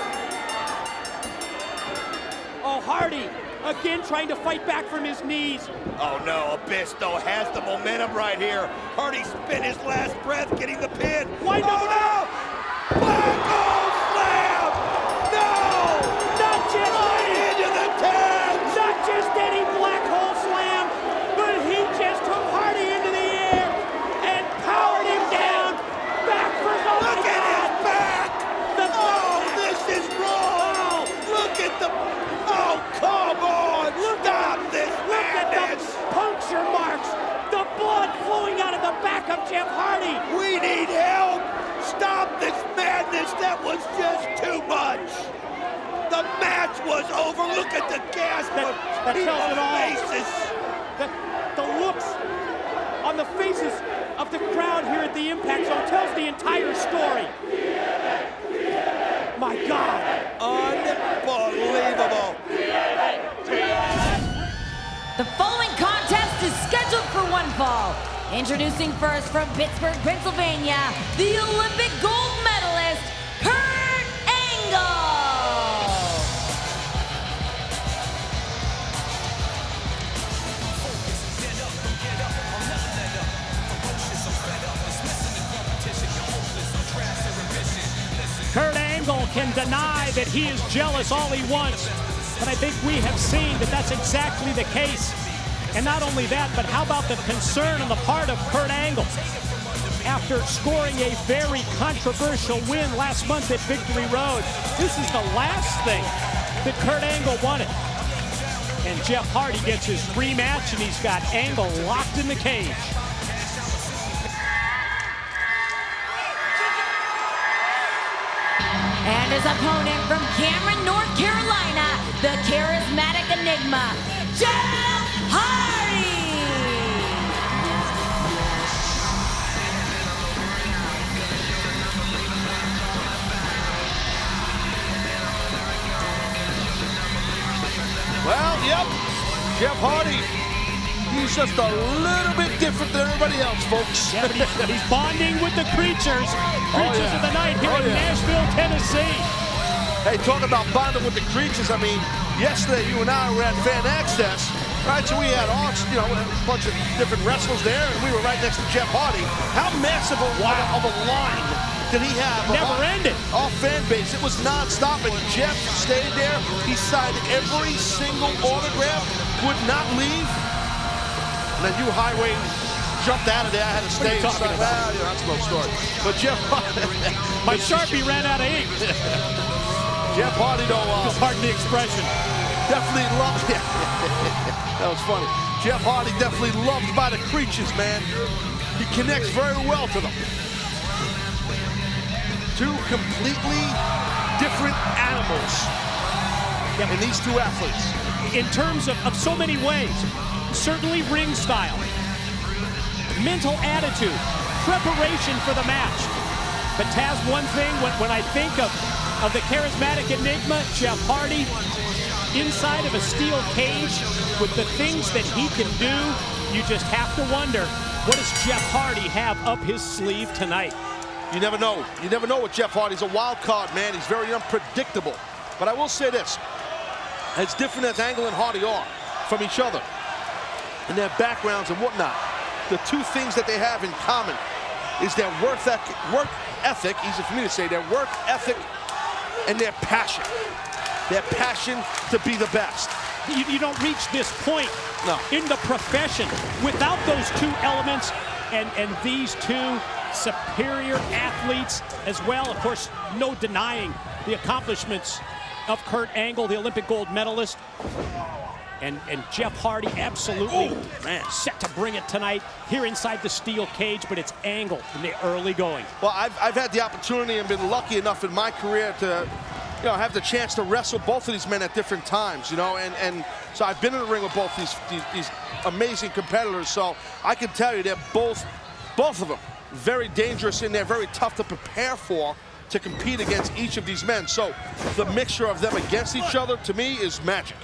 Oh, Hardy, again trying to fight back from his knees. Oh no, Abyss though has the momentum right here. Hardy spent his last breath getting the pin. Why no? Black hole slam! No! Not just right into the tag! Not just any black hole slam, but he just took Hardy into the air and was just too much. The match was over. Look at the gasp of that tells it all. faces. The looks on the faces of the crowd here at the Impact Zone tells the entire story. My God. Unbelievable. The following contest is scheduled for one fall. Introducing first from Pittsburgh, Pennsylvania, the Olympic gold medalist, Kurt Angle. Kurt Angle can deny that he is jealous all he wants, but I think we have seen that that's exactly the case. And not only that, but how about the concern on the part of Kurt Angle? After scoring a very controversial win last month at Victory Road, this is the last thing that Kurt Angle wanted. And Jeff Hardy gets his rematch, and he's got Angle locked in the cage. And his opponent from Cameron, North Carolina, the charismatic enigma, Jeff Hardy! Well, yep, Jeff Hardy. He's just a little bit different than everybody else, folks. Yeah, but he's bonding with the creatures of the night here in Nashville, Tennessee. Hey, talk about bonding with the creatures. I mean, yesterday you and I were at Fan Access, right? So we had a bunch of different wrestlers there, and we were right next to Jeff Hardy. How massive of a line did he have? Never ended. Our fan base, it was nonstop, and Jeff stayed there. He signed every single autograph, would not leave. And then you highway jumped out of there. I had to stay. What are you talking about? Well, that's a long story. But Jeff Hardy, My Sharpie ran out of ink. Jeff Hardy, though, Just pardon the expression. definitely loved. That was funny. Jeff Hardy definitely loved by the creatures, man. He connects very well to them. Two completely different animals in these two athletes. In terms of so many ways, certainly ring style, mental attitude, preparation for the match. But Taz, one thing, when I think of the charismatic enigma, Jeff Hardy, inside of a steel cage with the things that he can do, you just have to wonder, what does Jeff Hardy have up his sleeve tonight? You never know. You never know with Jeff Hardy. He's a wild card, man. He's very unpredictable. But I will say this, as different as Angle and Hardy are from each other, and their backgrounds and whatnot, the two things that they have in common is their work ethic, easy for me to say, their work ethic and their passion. Their passion to be the best. You don't reach this point in the profession without those two elements, and these two superior athletes as well. Of course, no denying the accomplishments of Kurt Angle, the Olympic gold medalist. And Jeff Hardy absolutely set to bring it tonight here inside the steel cage, but it's Angle in the early going. Well, I've had the opportunity and been lucky enough in my career to have the chance to wrestle both of these men at different times, and so I've been in the ring with both these amazing competitors. So I can tell you they're both of them very dangerous and they're very tough to prepare for, to compete against each of these men. So the mixture of them against each other, to me, is magic.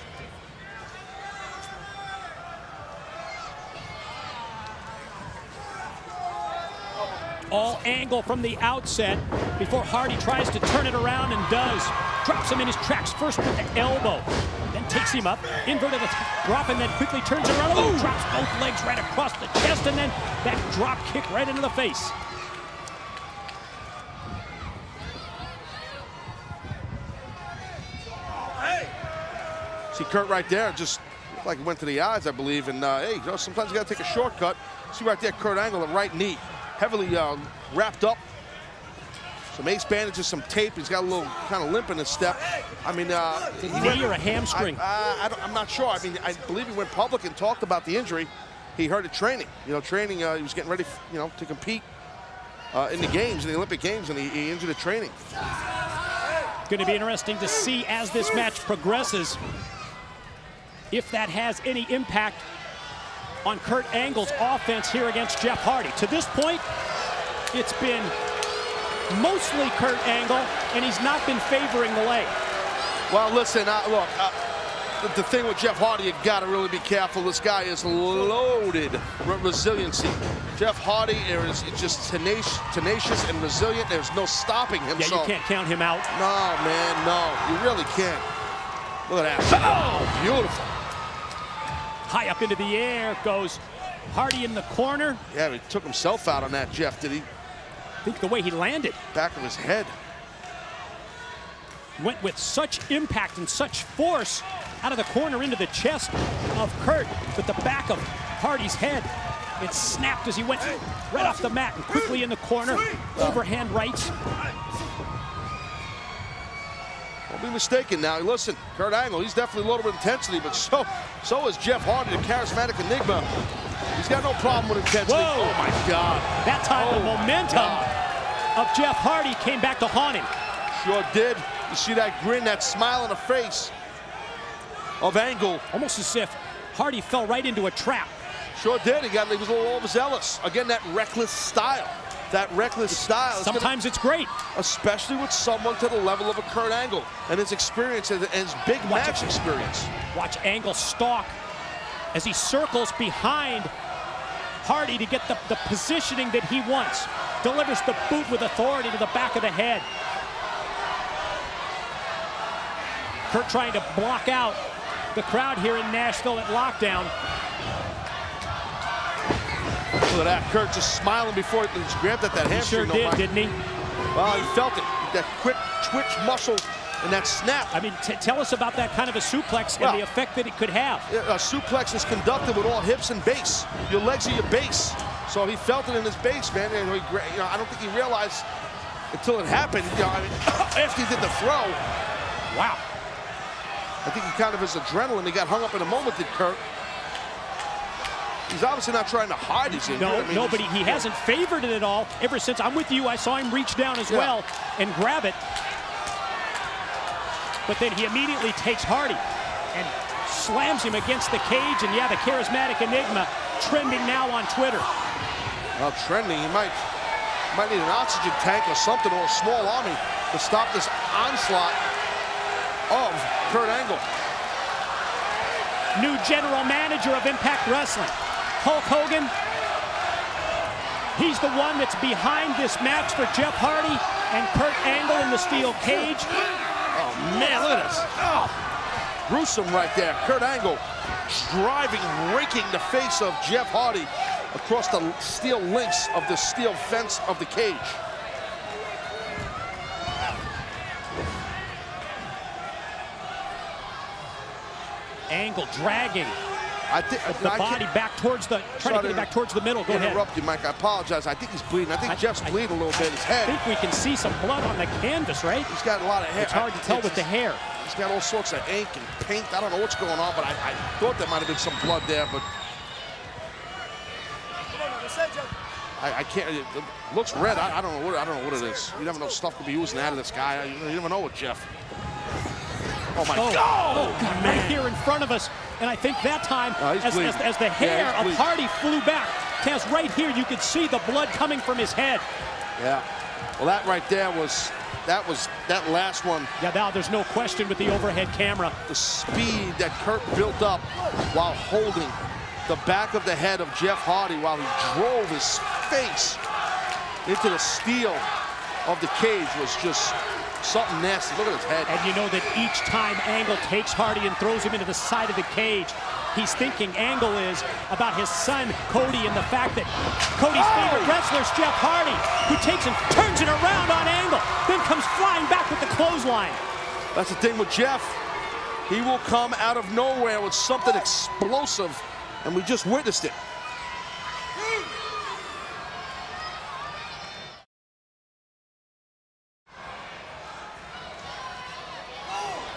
All Angle from the outset before Hardy tries to turn it around and does. Drops him in his tracks first with the elbow, then takes him up, inverted drop, and then quickly turns it around. Ooh, drops both legs right across the chest, and then that drop kick right into the face. See Kurt right there, just looked like it went to the eyes, I believe. And hey, sometimes you gotta take a shortcut. See right there, Kurt Angle, the right knee, heavily wrapped up. Some ace bandages, some tape. He's got a little kind of limp in his step. I mean, knee or a hamstring? I'm not sure. I mean, I believe he went public and talked about the injury. He hurt it training. Training. He was getting ready, to compete. in the games, in the Olympic Games, and he injured at training. Going to be interesting to see as this match progresses if that has any impact on Kurt Angle's offense here against Jeff Hardy. To this point, it's been mostly Kurt Angle, and he's not been favoring the leg. Well, listen, look, the thing with Jeff Hardy, you got to really be careful. This guy is loaded with resiliency. Jeff Hardy is just tenacious and resilient. There's no stopping him. Yeah, you can't count him out. No, man, no. You really can't. Look at that. Oh, beautiful. High up into the air goes Hardy in the corner. Yeah, he took himself out on that, Jeff, did he? I think the way he landed. Back of his head. Went with such impact and such force out of the corner into the chest of Kurt, but the back of Hardy's head, it snapped as he went right off the mat and quickly in the corner, overhand rights. Don't be mistaken now. Listen, Kurt Angle, he's definitely loaded with intensity, but so is Jeff Hardy, the charismatic enigma. He's got no problem with intensity. Whoa. Oh, my God. That time the momentum of Jeff Hardy came back to haunt him. Sure did. You see that grin, that smile on the face of Angle. Almost as if Hardy fell right into a trap. Sure did. He was a little overzealous. Again, that reckless style. That reckless style. Sometimes it's great. Especially with someone to the level of a Kurt Angle and his experience and his big match experience. Watch Angle stalk as he circles behind Hardy to get the positioning that he wants. Delivers the boot with authority to the back of the head. Kurt trying to block out the crowd here in Nashville at lockdown. Look at that, Kurt just smiling before he grabbed at that hamstring. He sure did, didn't he? Well, he felt it. That quick twitch muscle and that snap. I mean, tell us about that kind of a suplex and the effect that it could have. A suplex is conducted with all hips and base. Your legs are your base. So he felt it in his base, man. And I don't think he realized until it happened. After he did the throw. Wow. I think he kind of his adrenaline. He got hung up in a moment, did Kurt. He's obviously not trying to hide his injury. No, but he hasn't favored it at all ever since. I'm with you. I saw him reach down as well and grab it. But then he immediately takes Hardy and slams him against the cage. And yeah, the charismatic enigma trending now on Twitter. Well, trending. He might need an oxygen tank or something, or a small army to stop this onslaught of Kurt Angle. New general manager of Impact Wrestling, Hulk Hogan. He's the one that's behind this match for Jeff Hardy and Kurt Angle in the steel cage. Oh, man, look at this. Oh, gruesome right there. Kurt Angle driving, raking the face of Jeff Hardy across the steel links of the steel fence of the cage. Angle dragging the body back towards the, trying to get it back towards the middle. Go ahead. Interrupt you, Mike. I apologize. I think he's bleeding. I think Jeff's bleeding a little bit. His head. I think we can see some blood on the canvas, right? He's got a lot of hair. It's hard to tell with the hair. He's got all sorts of ink and paint. I don't know what's going on, but I thought there might have been some blood there, but I can't. It looks red. I don't know what it is. You never know. Stuff could be oozing out of this guy. You never know with Jeff. Oh my God! Oh God, right here in front of us. And I think that time, as the hair of Hardy flew back, Taz, right here, you could see the blood coming from his head. Yeah. Well, that right there was that last one. Yeah, now there's no question with the overhead camera. The speed that Kurt built up while holding the back of the head of Jeff Hardy while he drove his face into the steel of the cage was just something nasty. Look at his head. And you know that each time Angle takes Hardy and throws him into the side of the cage, he's thinking Angle is about his son, Cody, and the fact that Cody's favorite wrestler is Jeff Hardy, who takes him, turns it around on Angle, then comes flying back with the clothesline. That's the thing with Jeff. He will come out of nowhere with something explosive, and we just witnessed it.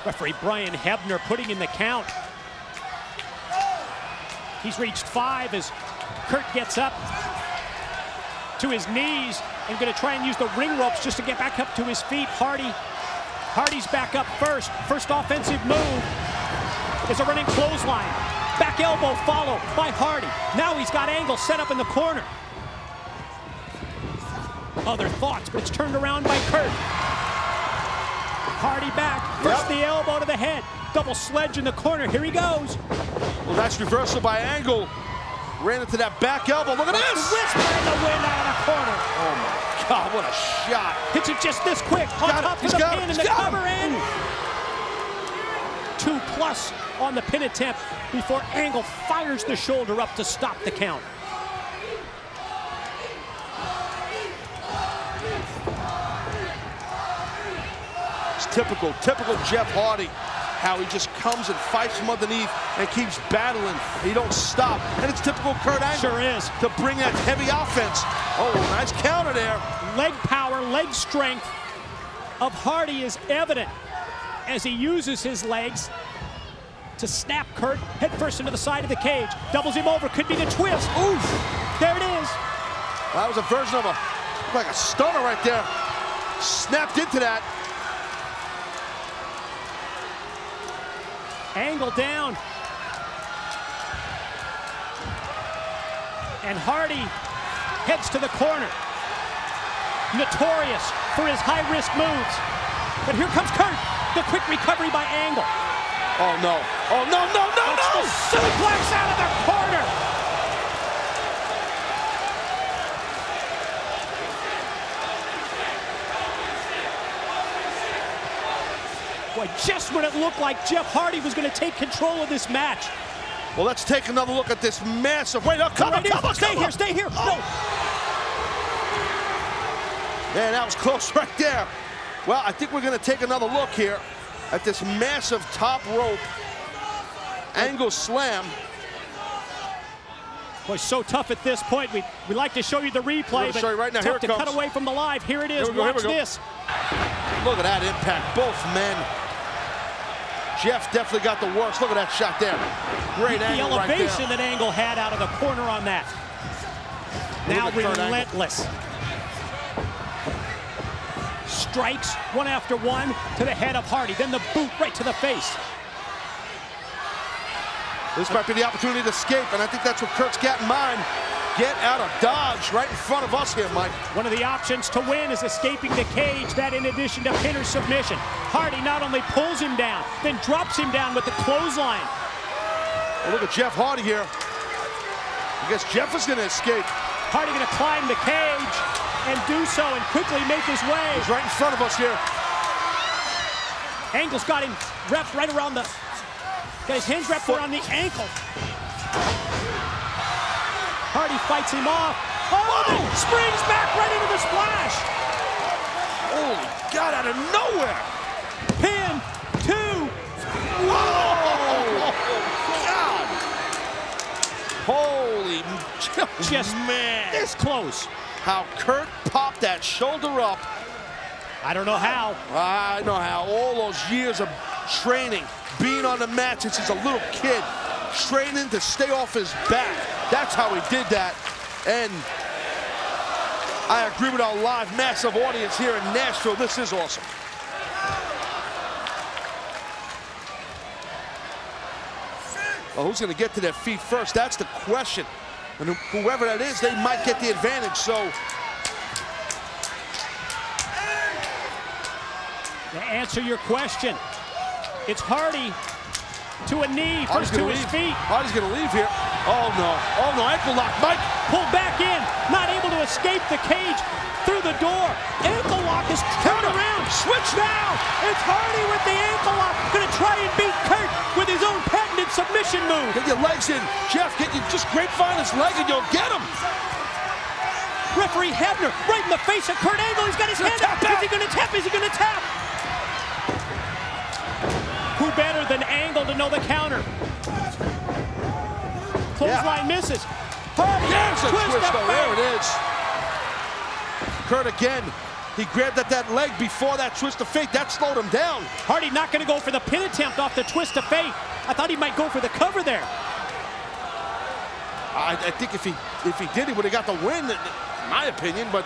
Referee Brian Hebner putting in the count. He's reached 5 as Kurt gets up. to his knees and going to try and use the ring ropes just to get back up to his feet. Hardy's back up first. First offensive move is a running clothesline. Back elbow followed by Hardy. Now he's got Angle set up in the corner. Other thoughts, but it's turned around by Kurt. Hardy back. First the elbow to the head. Double sledge in the corner. Here he goes. Well, that's reversal by Angle. Ran into that back elbow. Look at this! Whisper in the wind out of the corner. Oh my God, what a shot. Hits it just this quick. On top of the pin and the cover in. 2+ on the pin attempt before Angle fires the shoulder up to stop the count. It's typical Jeff Hardy. How he just comes and fights from underneath and keeps battling. He don't stop. And it's typical Kurt Angle. Sure is. To bring that heavy offense. Oh, nice counter there. Leg power, leg strength of Hardy is evident as he uses his legs to snap Kurt head first into the side of the cage. Doubles him over, could be the twist. Oof, there it is. That was a version of like a stunner right there. Snapped into that. Angle down. And Hardy heads to the corner. Notorious for his high-risk moves. But here comes Kurt. The quick recovery by Angle. Oh no. Oh no, no, no, That's no! the suplex out of the corner. Boy, just when it looked like Jeff Hardy was going to take control of this match. Well, let's take another look at this massive. Wait, no, come on, Stay here, stay here. Oh. No. Man, that was close right there. Well, I think we're going to take another look here at this massive top rope Angle slam. Boy, so tough at this point. We like to show you the replay, but show you right now. tough Here it to comes. cut away from the live. Here it is. Here we go, Watch here we go. this. Look at that impact. Both men. Jeff definitely got the works. Look at that shot there. Great angle right there. The elevation that Angle had out of the corner on that. Now relentless. Strikes one after one to the head of Hardy. Then the boot right to the face. This might be the opportunity to escape, and I think that's what Kurt's got in mind. Get out of Dodge right in front of us here, Mike. One of the options to win is escaping the cage, that in addition to pin or submission. Hardy not only pulls him down, then drops him down with the clothesline. Well, look at Jeff Hardy here. I guess Jeff is going to escape. Hardy going to climb the cage and do so and quickly make his way. He's right in front of us here. Angle's got him wrapped right around the, got his hands wrapped around the ankle. Hardy fights him off. Oh, springs back right into the splash. Holy God, out of nowhere. Pin, 2. Oh, God. Holy, Just man. this close. How Kurt popped that shoulder up. I don't know how. I know how. All those years of training, being on the mat since he's a little kid, training to stay off his back. That's how he did that. And I agree with our live massive audience here in Nashville. This is awesome. Well, who's going to get to their feet first? That's the question. And whoever that is, they might get the advantage. So to answer your question, it's Hardy to a knee, Hardy's first to his feet. Hardy's going to leave here. Oh no, ankle lock, Mike. Pulled back in, not able to escape the cage through the door. Ankle lock is turned around. Switch now. It's Hardy with the ankle lock. Gonna try and beat Kurt with his own patented submission move. Get your legs in. Jeff, just grapevine his leg and you'll get him. Referee Hebner right in the face of Kurt Angle. He's got his hand up. Is he gonna tap? Is he gonna tap? Who better than Angle to know the counter? Clothesline misses. Hardy, There's a twist, of though. fate. There it is. Kurt again. He grabbed at that leg before that twist of fate. That slowed him down. Hardy not going to go for the pin attempt off the twist of fate. I thought he might go for the cover there. I think if he did, he would have got the win. my opinion, but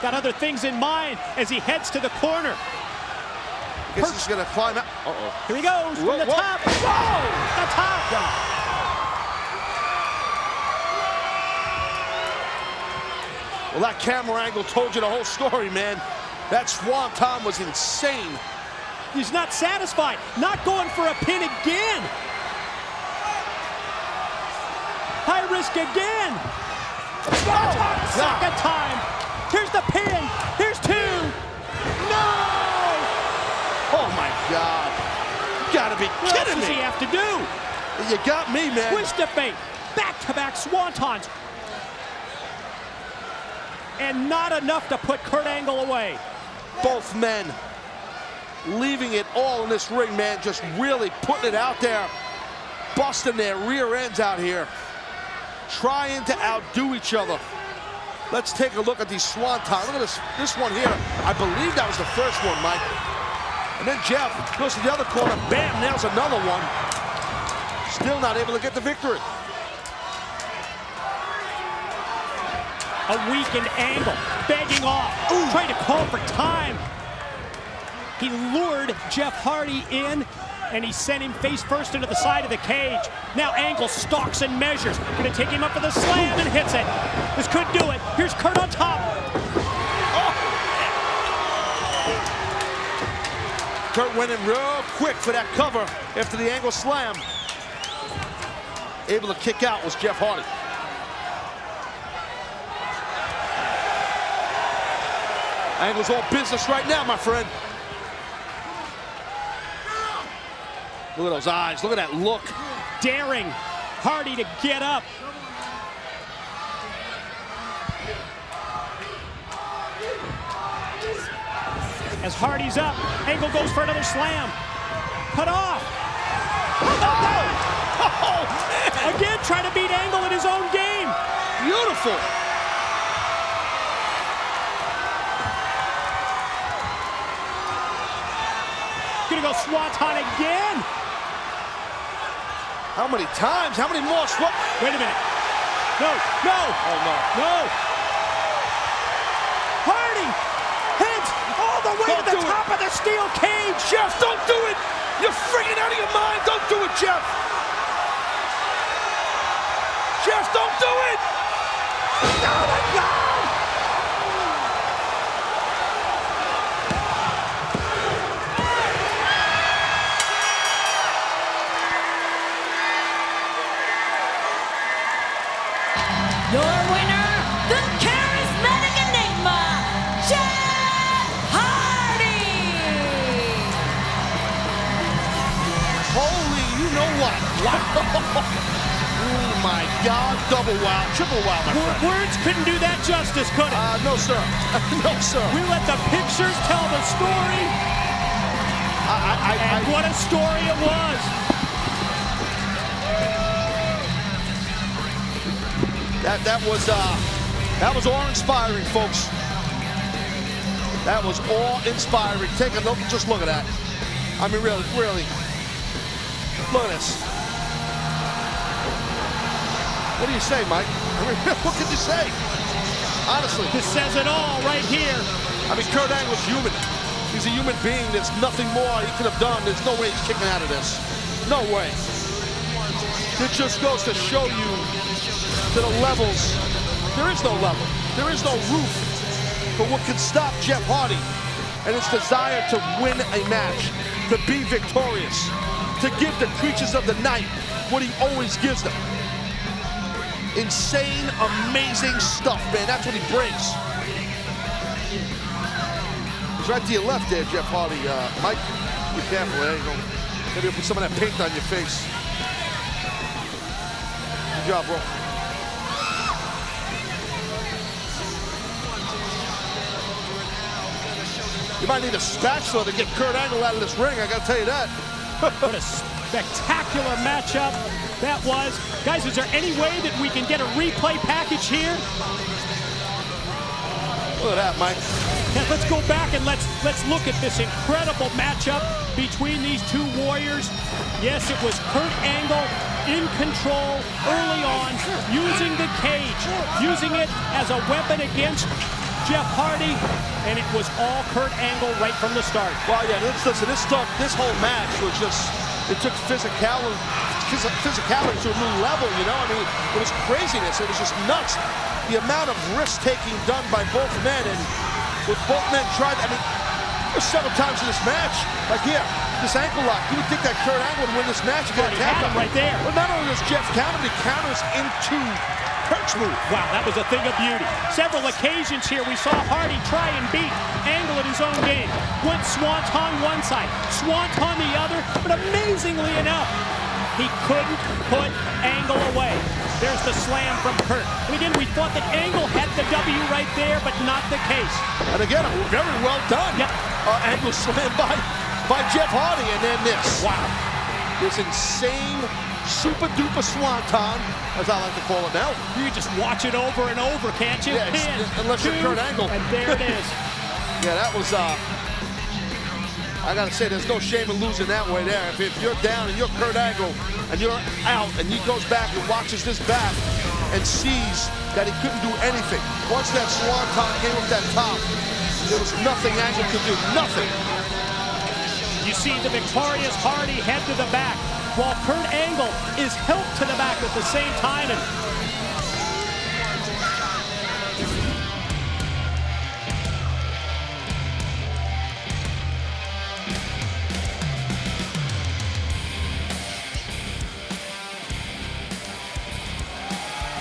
got other things in mind as he heads to the corner. I guess he's gonna climb out. Uh-oh. Here he goes Whoa, from the whoa. top. Whoa! The top. Well, that camera angle told you the whole story, man. That Swanton was insane. He's not satisfied. Not going for a pin again. High risk again. Swanton, second time. Here's the pin. Here's two. No! Oh my God. You gotta be What kidding else does he me. have to do? You got me, man. Twist of fate. Back-to-back Swantons. And not enough to put Kurt Angle away. Both men leaving it all in this ring, man. Just really putting it out there. Busting their rear ends out here. Trying to outdo each other. Let's take a look at these Swanton. Look at this one here. I believe that was the first one, Mike. And then Jeff goes to the other corner. Bam, nails another one. Still not able to get the victory. A weakened Angle, begging off, trying to call for time. He lured Jeff Hardy in, and he sent him face first into the side of the cage. Now Angle stalks and measures. Gonna take him up for the slam and hits it. This could do it. Here's Kurt on top. Kurt went in real quick for that cover after the Angle slam. Able to kick out was Jeff Hardy. Angle's all business right now, my friend. Look at those eyes. Look at that look. Daring Hardy to get up. As Hardy's up, Angle goes for another slam. Cut off. Oh, man. Again, trying to beat Angle in his own game. Beautiful. Gonna go Swanton again. How many times? How many more? Wait a minute. No, no. Oh, no. No. Hardy heads all the way Don't to the do it. top of the steel cage. Jeff, don't do it. You're freaking out of your mind. Don't do it, Jeff. Jeff, don't do it. Oh my God! Your winner, the charismatic enigma, Jeff Hardy! Holy, you know what? Wow. Oh, my God. Double wow. Triple wow, my friend. Words couldn't do that justice, could it? No, sir. No, sir. We let the pictures tell the story, and what a story it was. That was awe-inspiring, folks. That was awe-inspiring. Take a look. Just look at that. I mean, really, really. Look at this. What do you say, Mike? I mean, what can you say? Honestly. This says it all right here. I mean, Kurt Angle's human. He's a human being. There's nothing more he could have done. There's no way he's kicking out of this. No way. It just goes to show you to the levels. There is no level. There is no roof for what can stop Jeff Hardy and his desire to win a match, to be victorious, to give the creatures of the night what he always gives them. Insane, amazing stuff, man. That's what he brings. He's right to your left there, Jeff Hardy. Mike, be careful there. Maybe put some of that paint on your face. Good job, bro. You might need a spatula to get Kurt Angle out of this ring, I gotta tell you that. What a spectacular matchup that was. Guys, is there any way that we can get a replay package here? Look at that, Mike. Yeah, let's go back and let's look at this incredible matchup between these two warriors. Yes, it was Kurt Angle in control early on, using the cage, using it as a weapon against Jeff Hardy, and it was all Kurt Angle right from the start. Well, yeah, listen, this whole match was just, it took physicality to a new level, you know? I mean, it was craziness. It was just nuts. The amount of risk-taking done by both men, and with both men tried, I mean, there's several times in this match, like here, this ankle lock. You would think that Kurt Angle would win this match and get a tap right there. But not only does Jeff counter, he counters into Kurt's move. Wow, that was a thing of beauty. Several occasions here we saw Hardy try and beat Angle at his own game. Went Swanton one side, Swanton the other, but amazingly enough, he couldn't put Angle away. There's the slam from Kurt. And again, we thought that Angle had the W right there, but not the case. And again, very well done. Yep. Angle slammed by Jeff Hardy, and then this. Wow. This insane super duper swanton, as I like to call it now. You can just watch it over and over, can't you? Yeah, unless you're Kurt Angle. And there it is. Yeah, that was, I gotta say, there's no shame in losing that way there. If you're down and you're Kurt Angle and you're out and he goes back and watches this back and sees that he couldn't do anything. Once that swanton came up that top, there was nothing Angle could do, nothing. You see the victorious Hardy head to the back, while Kurt Angle is helped to the back at the same time. And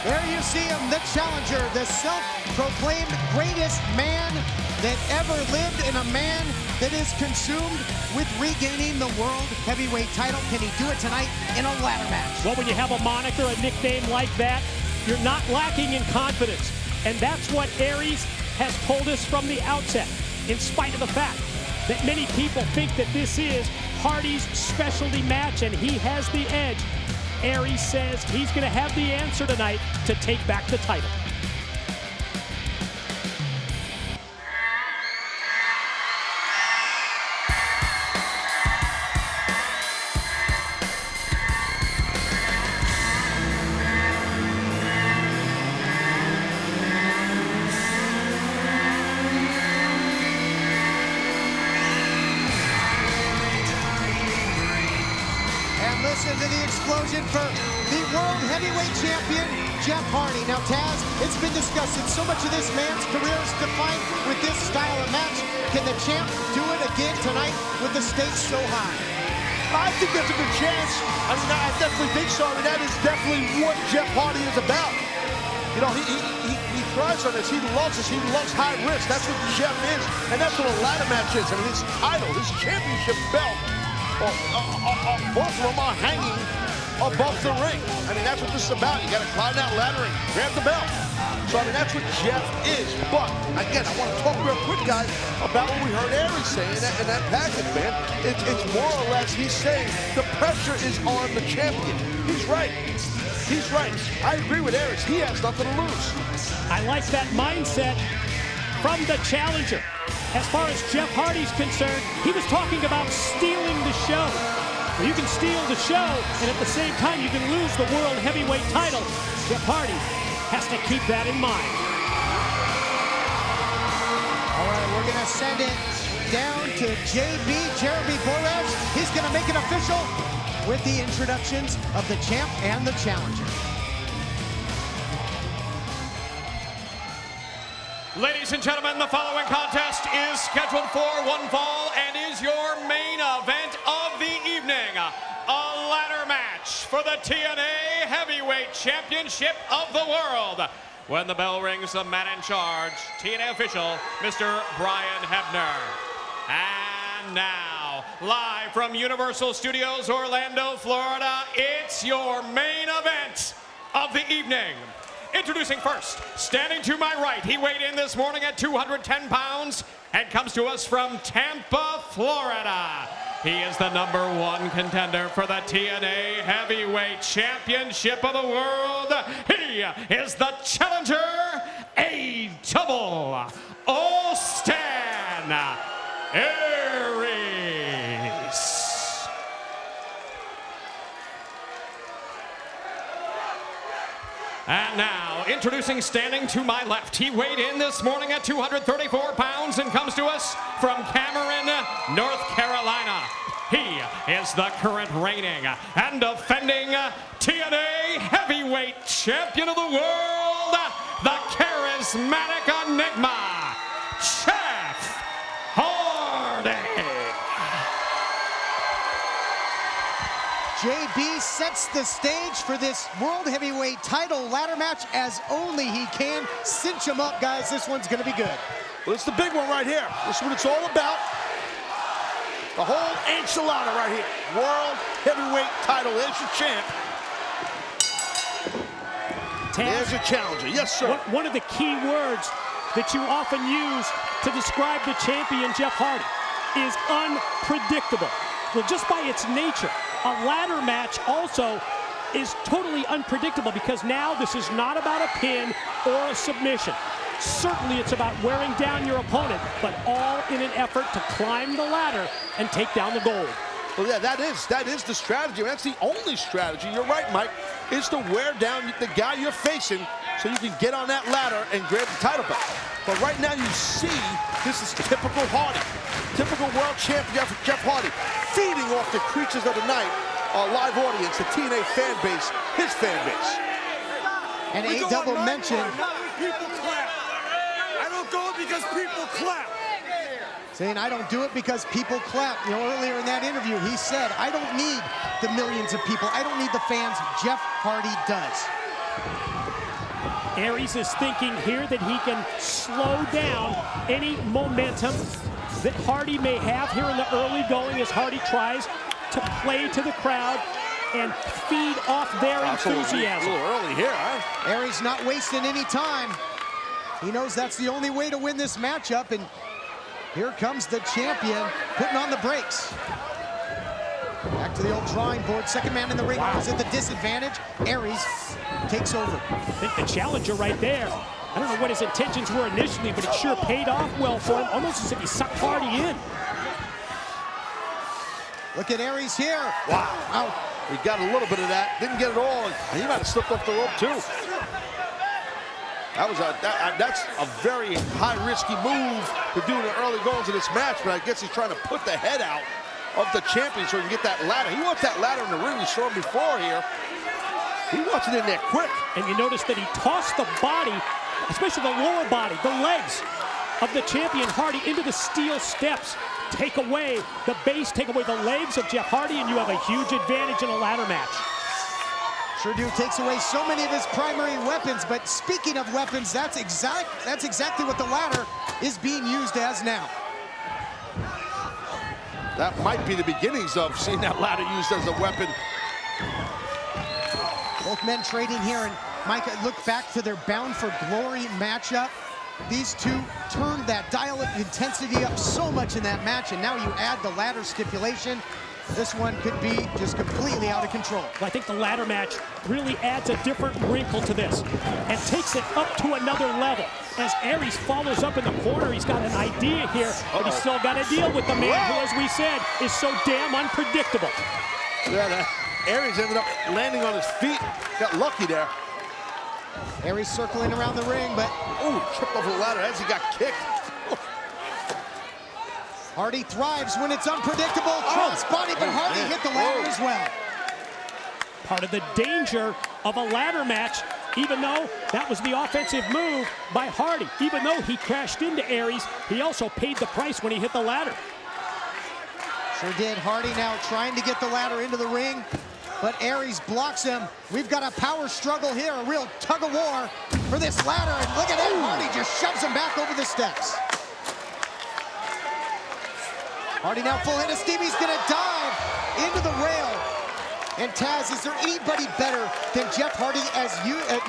there you see him, the challenger, the self-proclaimed greatest man that ever lived, and a man that is consumed with regaining the World Heavyweight title. Can he do it tonight in a ladder match? Well, when you have a moniker, a nickname like that, you're not lacking in confidence. And that's what Aries has told us from the outset, in spite of the fact that many people think that this is Hardy's specialty match and he has the edge. Aries says he's going to have the answer tonight to take back the title. Listen to the explosion for the World Heavyweight Champion, Jeff Hardy. Now, Taz, it's been discussed that so much of this man's career is defined with this style of match. Can the champ do it again tonight with the stakes so high? I think there's a good chance. I mean, I definitely think so. I mean, that is definitely what Jeff Hardy is about. You know, he thrives on this. He loves this. He loves high risk. That's what Jeff is. And that's what a ladder match is. I mean, his title, his championship belt, both of them are hanging above the ring. I mean, that's what this is about. You got to climb that ladder and grab the belt. So, I mean, that's what Jeff is. But, again, I want to talk real quick, guys, about what we heard Aries say in that package, man. It's more or less, he's saying the pressure is on the champion. He's right. He's right. I agree with Aries. He has nothing to lose. I like that mindset from the challenger. As far as Jeff Hardy's concerned, he was talking about stealing the show. Well, you can steal the show, and at the same time, you can lose the World Heavyweight title. Jeff Hardy has to keep that in mind. All right, we're going to send it down to JB, Jeremy Borash. He's going to make it official with the introductions of the champ and the challenger. Ladies and gentlemen, the following contest is scheduled for one fall and is your main event of the evening. A ladder match for the TNA Heavyweight Championship of the World. When the bell rings, the man in charge, TNA official, Mr. Brian Hebner. And now, live from Universal Studios, Orlando, Florida, it's your main event of the evening. Introducing first, standing to my right, he weighed in this morning at 210 pounds and comes to us from Tampa, Florida. He is the #1 contender for the TNA Heavyweight Championship of the World. He is the challenger, A-Double Austin Aries. And now, introducing standing to my left, he weighed in this morning at 234 pounds and comes to us from Cameron, North Carolina. He is the current reigning and defending TNA heavyweight champion of the world, the charismatic enigma, Jeff Hardy. JB sets the stage for this World Heavyweight title ladder match as only he can. Cinch him up, guys. This one's going to be good. Well, it's the big one right here. This is what it's all about. The whole enchilada right here. World Heavyweight title. There's your champ. There's your challenger. Yes, sir. One of the key words that you often use to describe the champion, Jeff Hardy, is unpredictable. Well, just by its nature, a ladder match also is totally unpredictable because now this is not about a pin or a submission. Certainly it's about wearing down your opponent, but all in an effort to climb the ladder and take down the gold. Well, yeah, that is the strategy. That's the only strategy. You're right, Mike, is to wear down the guy you're facing so you can get on that ladder and grab the title belt. But right now you see this is typical Hardy. Typical world champion Jeff Hardy feeding off the creatures of the night, our live audience, the TNA fan base, his fan base. And a double mention. People clap. I don't go because people clap. Saying, I don't do it because people clap. You know, earlier in that interview, he said, I don't need the millions of people. I don't need the fans. Jeff Hardy does. Aries is thinking here that he can slow down any momentum that Hardy may have here in the early going as Hardy tries to play to the crowd and feed off their enthusiasm. A little early here, huh? Aries not wasting any time. He knows that's the only way to win this matchup, and here comes the champion putting on the brakes. Back to the old drawing board. Second man in the ring is at the disadvantage. Aries takes over. I think the challenger right there, I don't know what his intentions were initially, but it sure paid off well for him, almost as if he sucked Hardy in. Look at Aries here. Wow. He got a little bit of that. Didn't get it all. He might have slipped off the rope, too. That's a very high-risky move to do in the early goings of this match, but I guess he's trying to put the head out of the champion so he can get that ladder. He wants that ladder in the ring. We saw him before here. He wants it in there quick. And you notice that he tossed the body, especially the lower body, the legs of the champion Hardy into the steel steps. Take away the base, take away the legs of Jeff Hardy, and you have a huge advantage in a ladder match. Sure do. Takes away so many of his primary weapons, but speaking of weapons, that's exactly what the ladder is being used as now. That might be the beginnings of seeing that ladder used as a weapon. Both men trading here, and Mike, look back to their Bound for Glory matchup. These two turned that dial of intensity up so much in that match, and now you add the ladder stipulation. This one could be just completely out of control. Well, I think the ladder match really adds a different wrinkle to this and takes it up to another level. As Aries follows up in the corner, he's got an idea here, but he's still got to deal with the man who, as we said, is so damn unpredictable. Yeah, Aries ended up landing on his feet. Got lucky there. Aries circling around the ring, but tripped over the ladder as he got kicked. Hardy thrives when it's unpredictable. Crossbody, but Hardy hit the ladder as well. Part of the danger of a ladder match, even though that was the offensive move by Hardy, even though he crashed into Aries, he also paid the price when he hit the ladder. Sure did. Hardy now trying to get the ladder into the ring, but Aries blocks him. We've got a power struggle here, a real tug of war for this ladder, and look at that. Hardy just shoves him back over the steps. Hardy now full head of steam. He's going to dive into the rail. And Taz, is there anybody better than Jeff Hardy as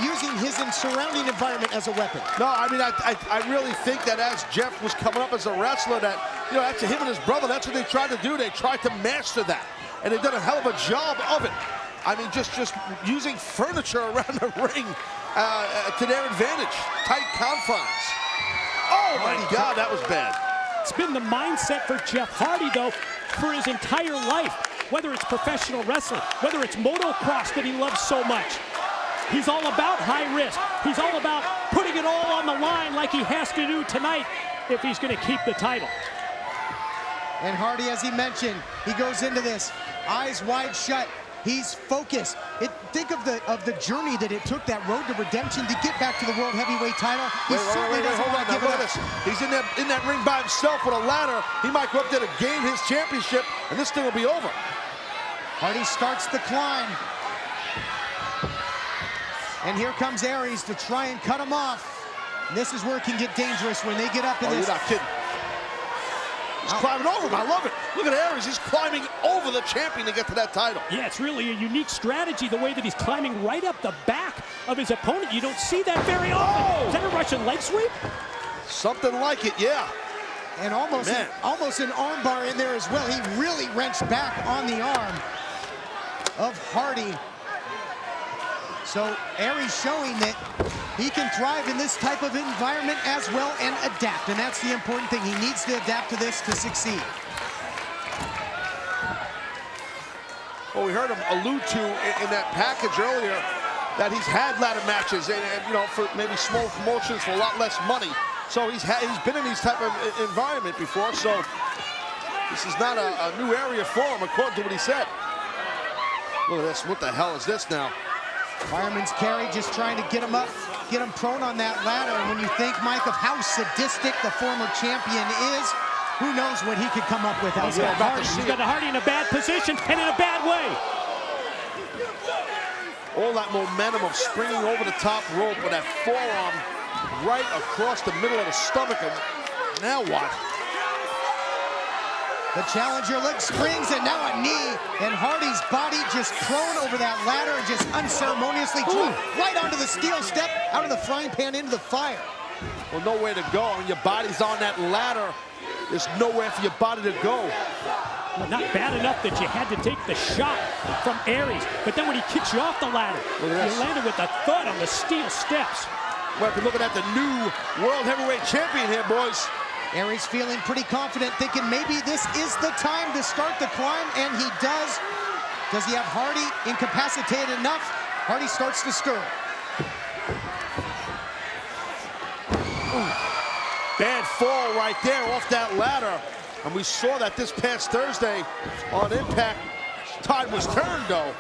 using his surrounding environment as a weapon? No, I mean, I really think that as Jeff was coming up as a wrestler, that, you know, that's him and his brother, that's what they tried to do. They tried to master that. And they've done a hell of a job of it. I mean, just using furniture around the ring to their advantage. Tight confines. Oh, my God, that was bad. It's been the mindset for Jeff Hardy, though, for his entire life. Whether it's professional wrestling, whether it's motocross that he loves so much. He's all about high risk. He's all about putting it all on the line like he has to do tonight if he's going to keep the title. And Hardy, as he mentioned, he goes into this eyes wide shut. He's focused. Think of the journey that it took, that road to redemption to get back to the World Heavyweight title. He certainly doesn't want to give it up. He's in that ring by himself with a ladder. He might go up there to gain his championship, and this thing will be over. Hardy starts the climb. And here comes Aries to try and cut him off. And this is where it can get dangerous when they get up in this. You're not kidding. He's climbing over him. I love it. Look at Aries. He's climbing over the champion to get to that title. Yeah, it's really a unique strategy, the way that he's climbing right up the back of his opponent. You don't see that very often. Is that a Russian leg sweep? Something like it, yeah. And almost an arm bar in there as well. He really wrenched back on the arm of Hardy. So Aries showing that he can thrive in this type of environment as well and adapt. And that's the important thing. He needs to adapt to this to succeed. Well, we heard him allude to in that package earlier that he's had ladder matches and you know, for maybe small promotions for a lot less money. So he's been in these type of environment before. So this is not a new area for him, according to what he said. Look at this. What the hell is this now? Fireman's carry, just trying to get him up, get him prone on that ladder. And when you think, Mike, of how sadistic the former champion is, who knows what he could come up with out there. He's got Hardy in a bad position and in a bad way. All that momentum of springing over the top rope with that forearm right across the middle of the stomach. And now what? The challenger leg springs and now a knee, and Hardy's body just prone over that ladder and just unceremoniously dropped right onto the steel step, out of the frying pan into the fire. Well, nowhere to go, and your body's on that ladder. There's nowhere for your body to go. Not bad enough that you had to take the shot from Aries, but then when he kicks you off the ladder, you landed with a thud on the steel steps. Well, we're looking at the new World Heavyweight Champion here, boys. Aries feeling pretty confident, thinking maybe this is the time to start the climb, and he does. Does he have Hardy incapacitated enough? Hardy starts to stir. Bad fall right there off that ladder. And we saw that this past Thursday on Impact. Tide was turned, though,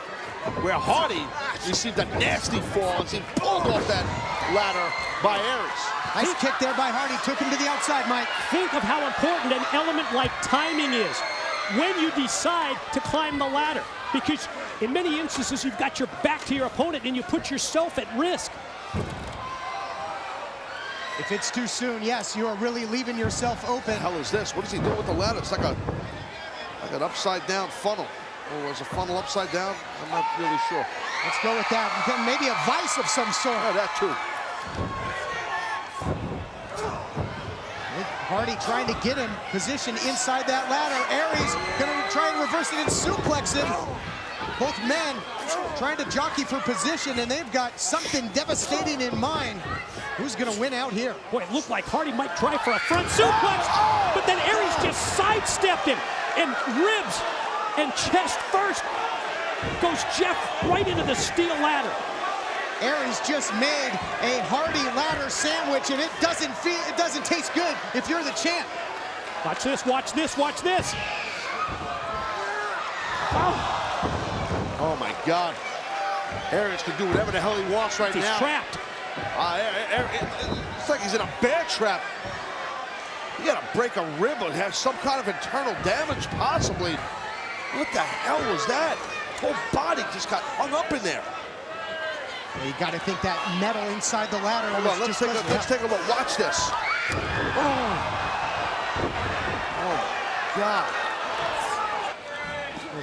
where Hardy received a nasty fall as he pulled off that ladder by Aries. Nice kick there by Hardy, took him to the outside, Mike. Think of how important an element like timing is when you decide to climb the ladder. Because in many instances, you've got your back to your opponent and you put yourself at risk. If it's too soon, yes, you are really leaving yourself open. What the hell is this? What is he doing with the ladder? It's like an upside down funnel. Or was a funnel upside down? I'm not really sure. Let's go with that. Maybe a vice of some sort. Oh, that too. Hardy trying to get him positioned inside that ladder. Aries gonna try and reverse it and suplex him. Both men trying to jockey for position, and they've got something devastating in mind. Who's gonna win out here? Boy, it looked like Hardy might try for a front suplex, but then Aries just sidestepped him, and ribs and chest first goes Jeff right into the steel ladder. Aries just made a Hardy ladder sandwich, and it doesn't taste good if you're the champ. Watch this, watch this, watch this. Oh my God. Aries can do whatever the hell he wants right now. He's trapped. It's like he's in a bear trap. You gotta break a rib or have some kind of internal damage, possibly. What the hell was that? Whole body just got hung up in there. You got to think that metal inside the ladder. Hold on, let's take a look. Watch this. Oh God.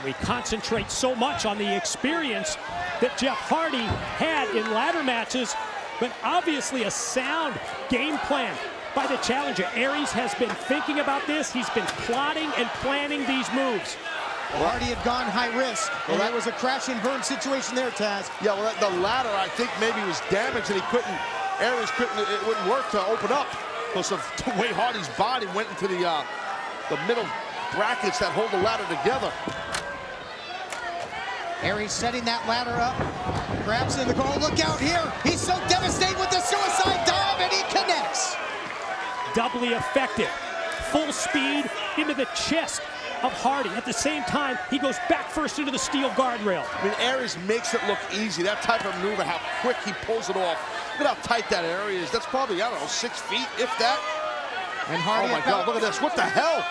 We concentrate so much on the experience that Jeff Hardy had in ladder matches, but obviously a sound game plan by the challenger. Aries has been thinking about this. He's been plotting and planning these moves. Hardy had gone high risk, and that was a crash and burn situation there, Taz. Yeah, well, the ladder, I think maybe was damaged, and Aries couldn't, it wouldn't work to open up because of the way Hardy's body went into the middle brackets that hold the ladder together. Aries setting that ladder up. Grabs in the goal. Look out here. He's so devastated with the suicide dive, and he connects. Doubly effective. Full speed into the chest of Hardy. At the same time, he goes back first into the steel guardrail. I mean, Aries makes it look easy. That type of maneuver, how quick he pulls it off. Look at how tight that area is. That's probably, I don't know, 6 feet, if that. And Hardy, oh my God, look at this. What the hell?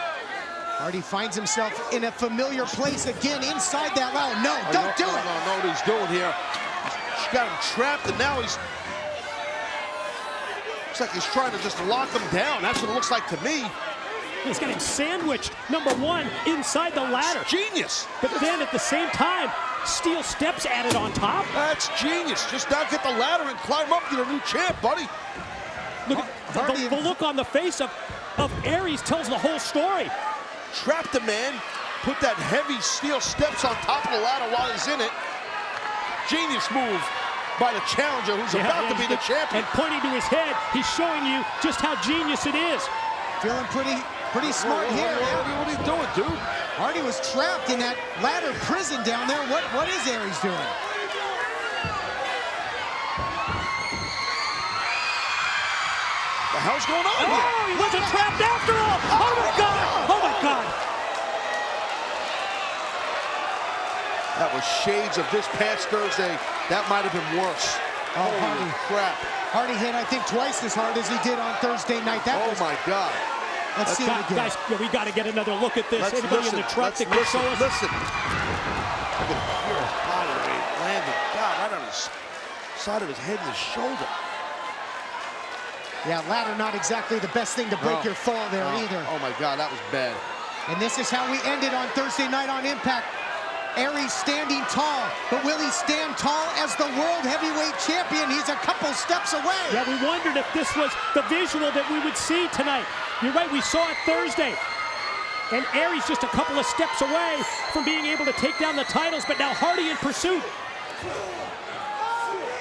Hardy finds himself in a familiar place again inside that ladder. No, don't do it. No, know what he's doing here. He's got him trapped, and now he's... Looks like he's trying to just lock him down. That's what it looks like to me. He's got him sandwiched, number one, inside the ladder. That's genius. But then at the same time, steel steps added on top. That's genius. Just now get the ladder and climb up. You're the new champ, buddy. Look at the look on the face of Aries tells the whole story. Trapped the man, put that heavy steel steps on top of the ladder while he's in it. Genius move by the challenger who's about to be the champion. And pointing to his head, he's showing you just how genius it is. Feeling pretty smart here. What are you doing, dude? Hardy was trapped in that ladder prison down there. What is Aries doing? The hell's going on here? Oh, he wasn't trapped after all. Oh my God! Oh my God! That was shades of this past Thursday. That might have been worse. Oh, holy crap. Hardy hit, I think, twice as hard as he did on Thursday night. That was, my God. Let's see it again. Guys, we got to get another look at this. Anybody in the truck that can show us? Listen. I can hear his body rate landing. God, right on his side of his head and his shoulder. Yeah, ladder not exactly the best thing to break your fall there either. Oh my God, that was bad. And this is how we ended on Thursday night on Impact. Aries standing tall, but will he stand tall as the World Heavyweight Champion? He's a couple steps away. Yeah, we wondered if this was the visual that we would see tonight. You're right, we saw it Thursday. And Aries just a couple of steps away from being able to take down the titles, but now Hardy in pursuit.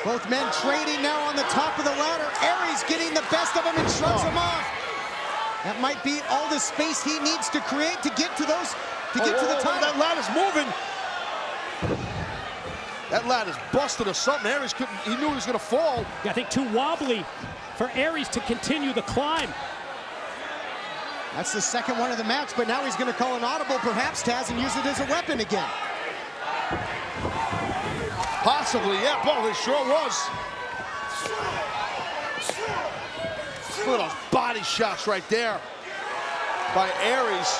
Both men trading now on the top of the ladder. Aries getting the best of him and shrugs him off. That might be all the space he needs to create to get to those, to get to the title. That ladder's moving. That ladder's busted or something. Aries couldn't, he knew he was gonna fall. Yeah, I think too wobbly for Aries to continue the climb. That's the second one of the match, but now he's gonna call an audible perhaps, Taz, and use it as a weapon again. Possibly, yeah, well, it sure was. Look at those body shots right there by Aries.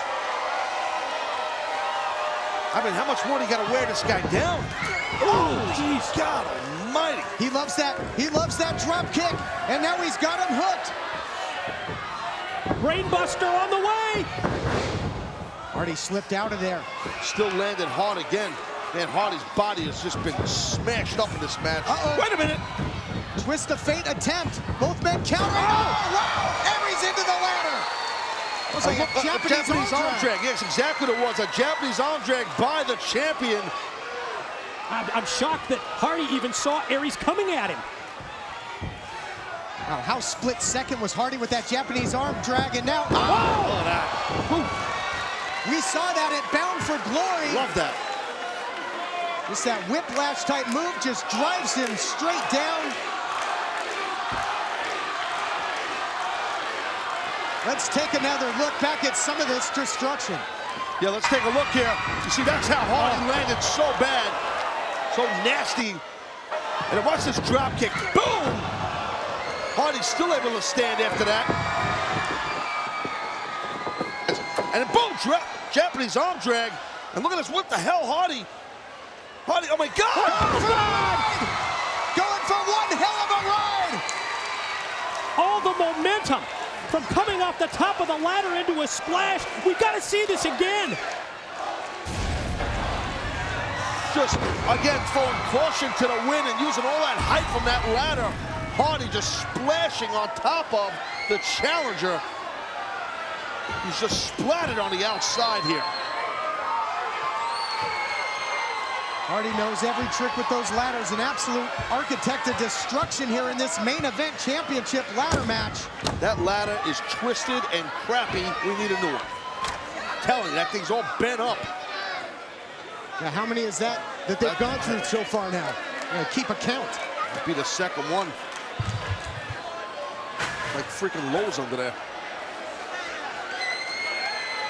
I mean, how much more do you gotta wear this guy down? Oh, jeez, God almighty. He loves that drop kick, and now he's got him hooked. Brainbuster on the way. Hardy slipped out of there. Still landed hard again. Man, Hardy's body has just been smashed up in this match. Wait a minute. Twist of fate attempt. Both men countering. Oh, wow. Aries into the ladder. It was like a Japanese arm drag. Yes, exactly what it was. A Japanese arm drag by the champion. I'm shocked that Hardy even saw Aries coming at him. Wow, how split second was Hardy with that Japanese arm drag, and now... We saw that at Bound for Glory. Love that. Just that whiplash type move just drives him straight down. Let's take another look back at some of this destruction. Yeah, let's take a look here. You see, that's how Hardy landed so bad, so nasty. And then watch this drop kick. Boom! Hardy's still able to stand after that. And then boom, Japanese arm drag. And look at this, what the hell, Hardy, oh my God! Going for one hell of a ride! All the momentum from coming off the top of the ladder into a splash. We've got to see this again. Just, again, throwing caution to the wind and using all that height from that ladder. Hardy just splashing on top of the challenger. He's just splattered on the outside here. Hardy knows every trick with those ladders. An absolute architect of destruction here in this main event championship ladder match. That ladder is twisted and crappy. We need a new one. I'm telling you, that thing's all bent up. Now, how many is that? that they've gone through so far now. Keep a count. Might be the second one. Like freaking lows under there.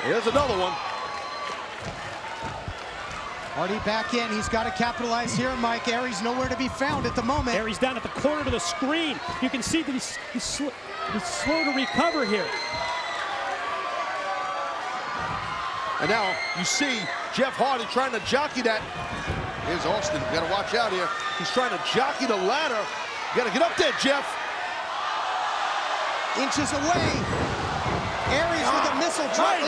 Here's another one. Hardy back in. He's got to capitalize here, Mike. Aries nowhere to be found at the moment. Aries down at the corner of the screen. You can see that he's slow to recover here. And now you see Jeff Hardy trying to jockey that. Here's Austin. You got to watch out here. He's trying to jockey the ladder. You got to get up there, Jeff. Inches away. Aries with a missile drop. Right.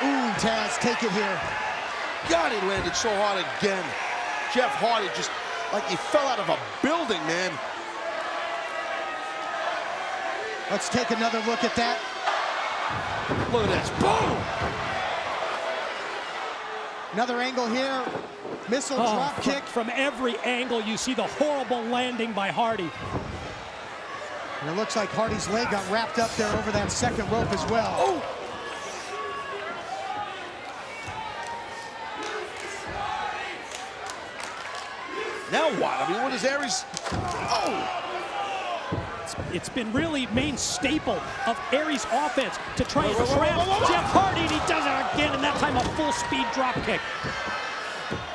Ooh, Taz, take it here. God, he landed so hard again. Jeff Hardy just like he fell out of a building, man. Let's take another look at that. Look at this. Boom! Another angle here. Missile drop kick. From every angle, you see the horrible landing by Hardy. And it looks like Hardy's leg got wrapped up there over that second rope as well. Oh! Now what? I mean, what is Aries? Oh! It's been really main staple of Aries' offense to try and trap Jeff Hardy, and he does it again, and that time a full-speed drop kick.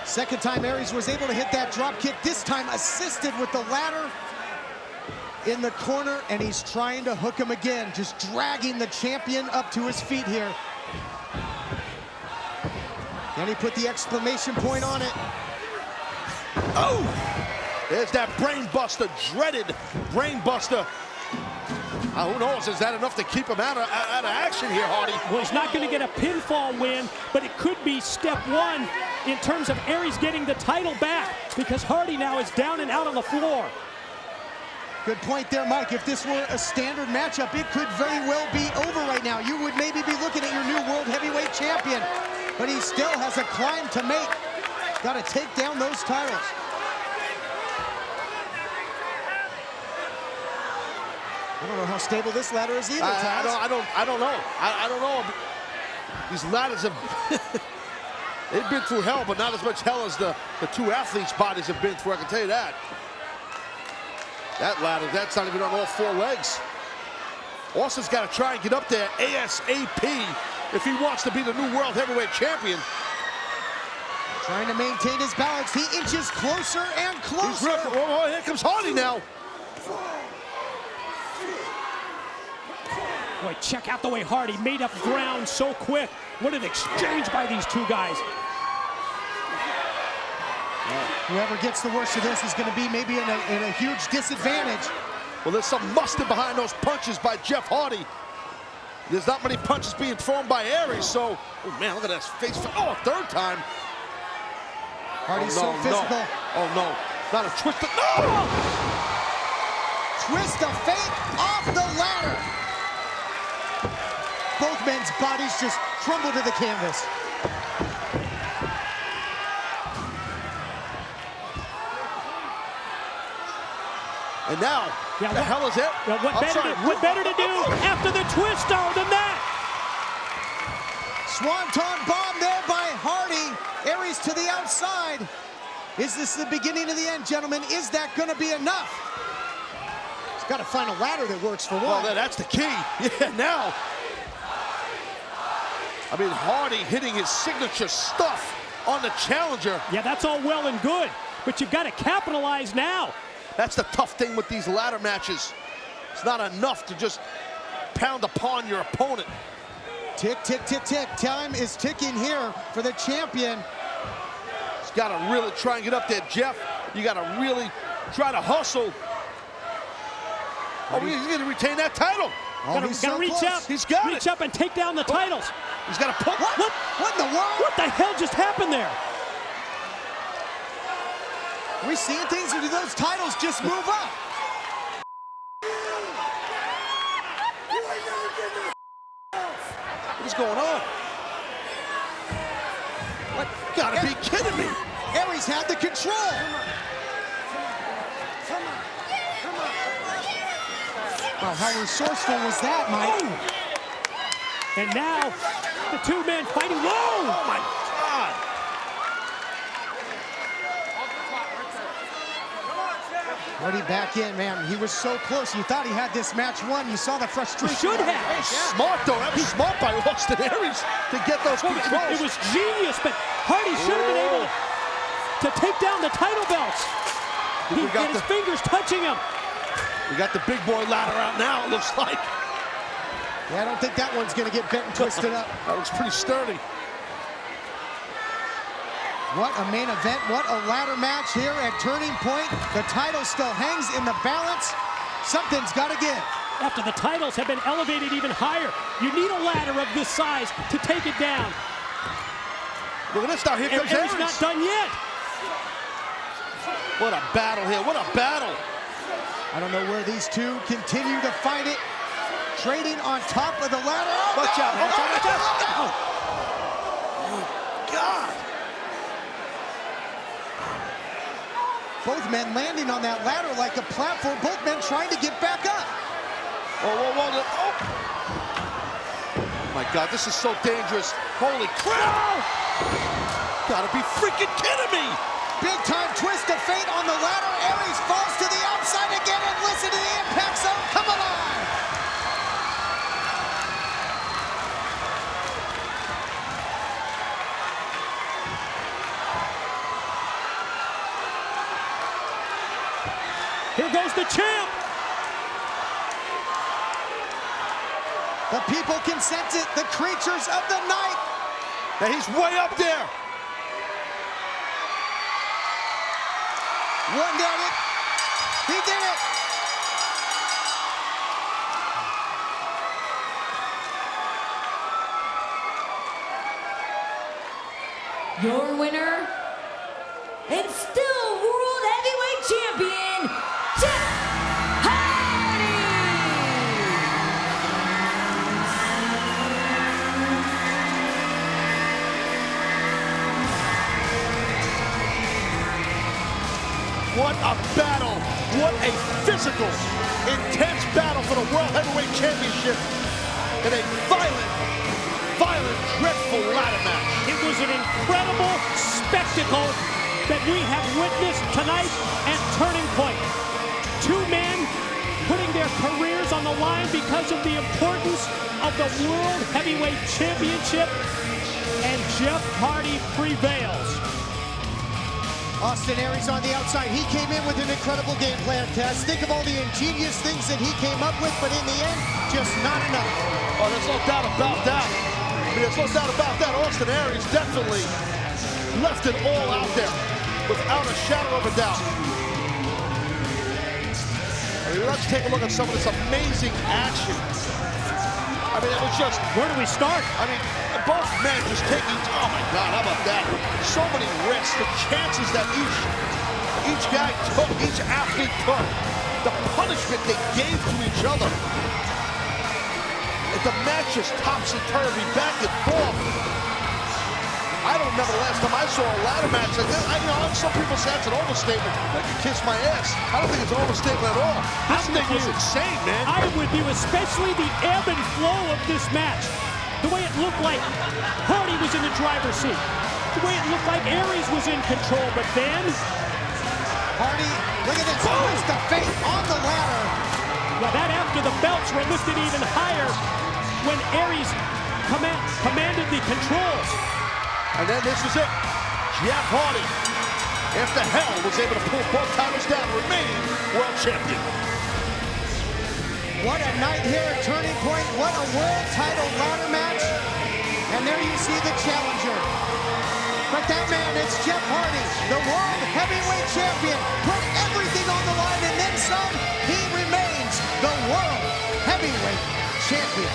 Second time Aries was able to hit that drop kick, this time assisted with the ladder in the corner, and he's trying to hook him again, just dragging the champion up to his feet here. And he put the exclamation point on it. Oh! There's that brain buster, dreaded brain buster. Who knows, is that enough to keep him out of action here, Hardy? Well, he's not going to get a pinfall win, but it could be step one in terms of Aries getting the title back, because Hardy now is down and out on the floor. Good point there, Mike. If this were a standard matchup, it could very well be over right now. You would maybe be looking at your new World Heavyweight Champion, but he still has a climb to make. Got to take down those titles. I don't know how stable this ladder is either, Taz. I don't know. I don't know. These ladders have they've been through hell, but not as much hell as the two athletes' bodies have been through. I can tell you that. That ladder, that's not even on all four legs. Austin's got to try and get up there ASAP if he wants to be the new World Heavyweight Champion. Trying to maintain his balance. He inches closer and closer. Oh, here comes Hardy now. Boy, check out the way Hardy made up ground so quick. What an exchange by these two guys. Whoever gets the worst of this is going to be maybe in a huge disadvantage. Well, there's some mustard behind those punches by Jeff Hardy. There's not many punches being thrown by Aries, so... Oh, man, look at that face. Oh, a third time. Hardy's so physical. No. Oh, no. Not a twist. No! Twist of fate off the ladder. Both men's bodies just crumble to the canvas. And now, yeah, the hell is it? Yeah, what better to do after the twister than that? Swanton bomb there by Hardy. Aries to the outside. Is this the beginning of the end, gentlemen? Is that going to be enough? He's got to find a ladder that works for one. Well, that's the key. Yeah, now. I mean, Hardy hitting his signature stuff on the challenger. Yeah, that's all well and good, but you've got to capitalize now. That's the tough thing with these ladder matches. It's not enough to just pound upon your opponent. Tick, tick, tick, tick. Time is ticking here for the champion. He's got to really try and get up there, Jeff. You got to really try to hustle. Oh, he's going to retain that title. Oh, gotta reach up. He's got reach up and take down the titles. He's got to put. What in the world? What the hell just happened there? Are we seeing things, or do those titles just move up? What's going on? What? Gotta be kidding me. Aries had the control. Wow, how resourceful was that, Mike? Oh. And now, the two men fighting. Whoa! Oh, my God. Hardy back in, man. He was so close. You thought he had this match won. You saw the frustration. He should have. Smart, though. That was smart by Austin Aries to get those controls. It was genius, but Hardy should have been able to take down the title belts. He got his fingers touching him. We got the big boy ladder out now, it looks like. Yeah, I don't think that one's going to get bent and twisted up. That looks pretty sturdy. What a main event, what a ladder match here at Turning Point. The title still hangs in the balance. Something's got to give. After the titles have been elevated even higher, you need a ladder of this size to take it down. Look at this now, here comes Aries Aries. not done yet. What a battle here, what a battle. I don't know where these two continue to fight it. Trading on top of the ladder. Watch out, watch out, watch out. Oh, God. Both men landing on that ladder like a platform. Both men trying to get back up. Whoa, whoa, whoa. Oh. My God, this is so dangerous. Holy crap. Gotta be freaking kidding me. Big time twist of fate on the ladder. Aries falls to the outside again, and listen to the impact zone come alive. Here goes the champ. The people can sense it. The creatures of the night. Now he's way up there. One did it. He did it. Your winner, and still World Heavyweight Champion, Jeff Hardy! What a battle. What a physical, intense battle for the World Heavyweight Championship in a violent, dreadful ladder match. It was an incredible spectacle that we have witnessed tonight at Turning Point. Two men putting their careers on the line because of the importance of the World Heavyweight Championship, and Jeff Hardy prevails. Austin Aries on the outside. He came in with an incredible game plan, Taz. Think of all the ingenious things that he came up with, but in the end, just not enough. Oh, there's no doubt about that. There's no doubt about that. Austin Aries definitely left it all out there without a shadow of a doubt. I mean, let's take a look at some of this amazing action. I mean, it was just... Where do we start? I mean, both men just taking... Oh, my God, how about that? So many risks, the chances that each guy took, each athlete took, the punishment they gave to each other. The match is topsy-turvy, back and forth. I don't remember the last time I saw a ladder match like this. Some people say it's an overstatement. I can kiss my ass. I don't think it's an overstatement at all. This thing was insane, man. I'm with you, especially the ebb and flow of this match. The way it looked like Hardy was in the driver's seat. The way it looked like Aries was in control, but then... Hardy, look at this, twist of fate on the ladder. Yeah, that after the belts were lifted even higher when Aries commanded the controls. And then this is it. Jeff Hardy, after hell, was able to pull both titles down, remaining world champion. What a night here at Turning Point. What a world title ladder match. And there you see the challenger. But that man, it's Jeff Hardy, the world heavyweight champion. Put everything on the line and then some. He remains the world heavyweight champion.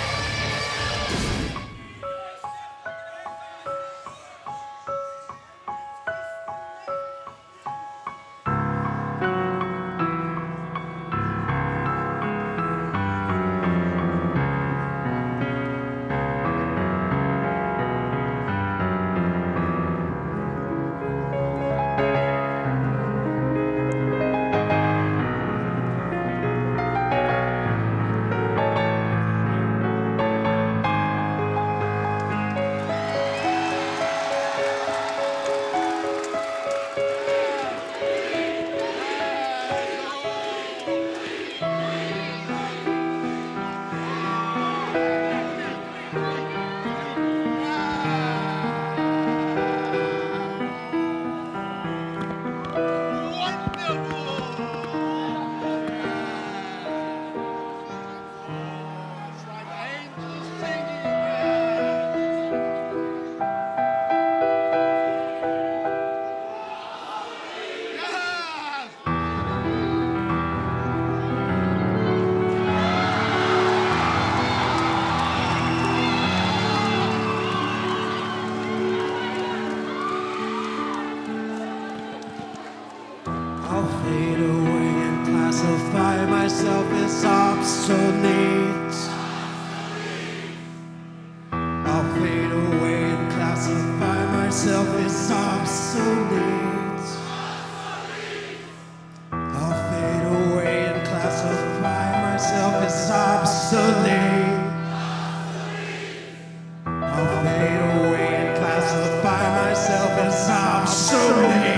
classify myself as obsolete. I'll fade away and classify myself as obsolete. I'll fade away and classify myself as obsolete. I'll fade away and classify myself as obsolete.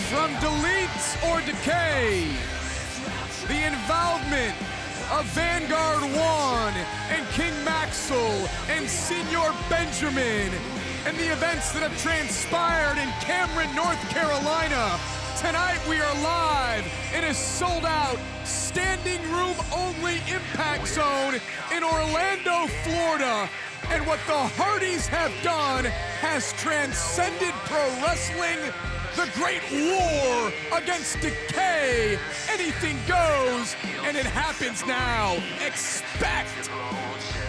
From Deletes or Decay, the involvement of Vanguard 1 and King Maxwell and Senior Benjamin and the events that have transpired in Cameron, North Carolina. Tonight we are live in a sold-out, standing room only Impact Zone in Orlando, Florida. And what the Hardys have done has transcended pro wrestling. The great war against Decay. Anything goes, and it happens now. Expect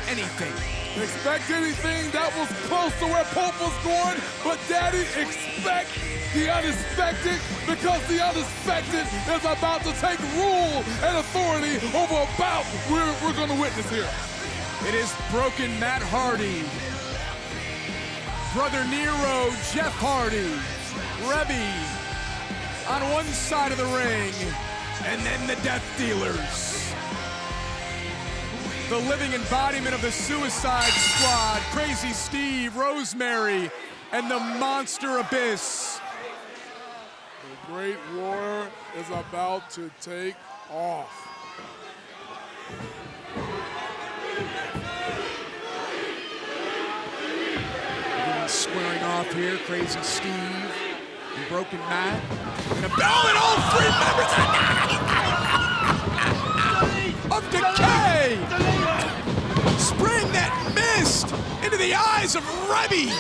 anything. Expect anything. That was close to where Pope was going, but Daddy, expect the unexpected, because the unexpected is about to take rule and authority over a bout we're going to witness here. It is Broken Matt Hardy, Brother Nero, Jeff Hardy, Rebby on one side of the ring, and then the Death Dealers. The living embodiment of the Suicide Squad, Crazy Steve, Rosemary, and the Monster Abyss. The Great War is about to take off. Squaring off here, Crazy Steve and Broken Matt. And all three members of Decay! Spraying that mist into the eyes of Rebby!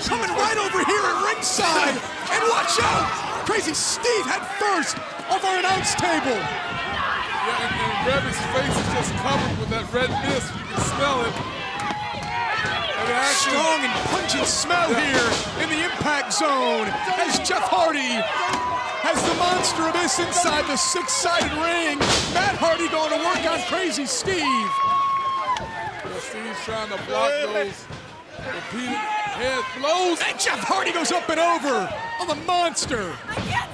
Coming right over here at ringside! And watch out! Crazy Steve head first off our announce table! Yeah, and Rebby's face is just covered with that red mist. You can smell it. Strong and pungent smell here in the Impact Zone as Jeff Hardy has the Monster Abyss inside the six-sided ring. Matt Hardy going to work on Crazy Steve. Yeah, Steve's trying to block those repeated head blows. And Jeff Hardy goes up and over on the Monster.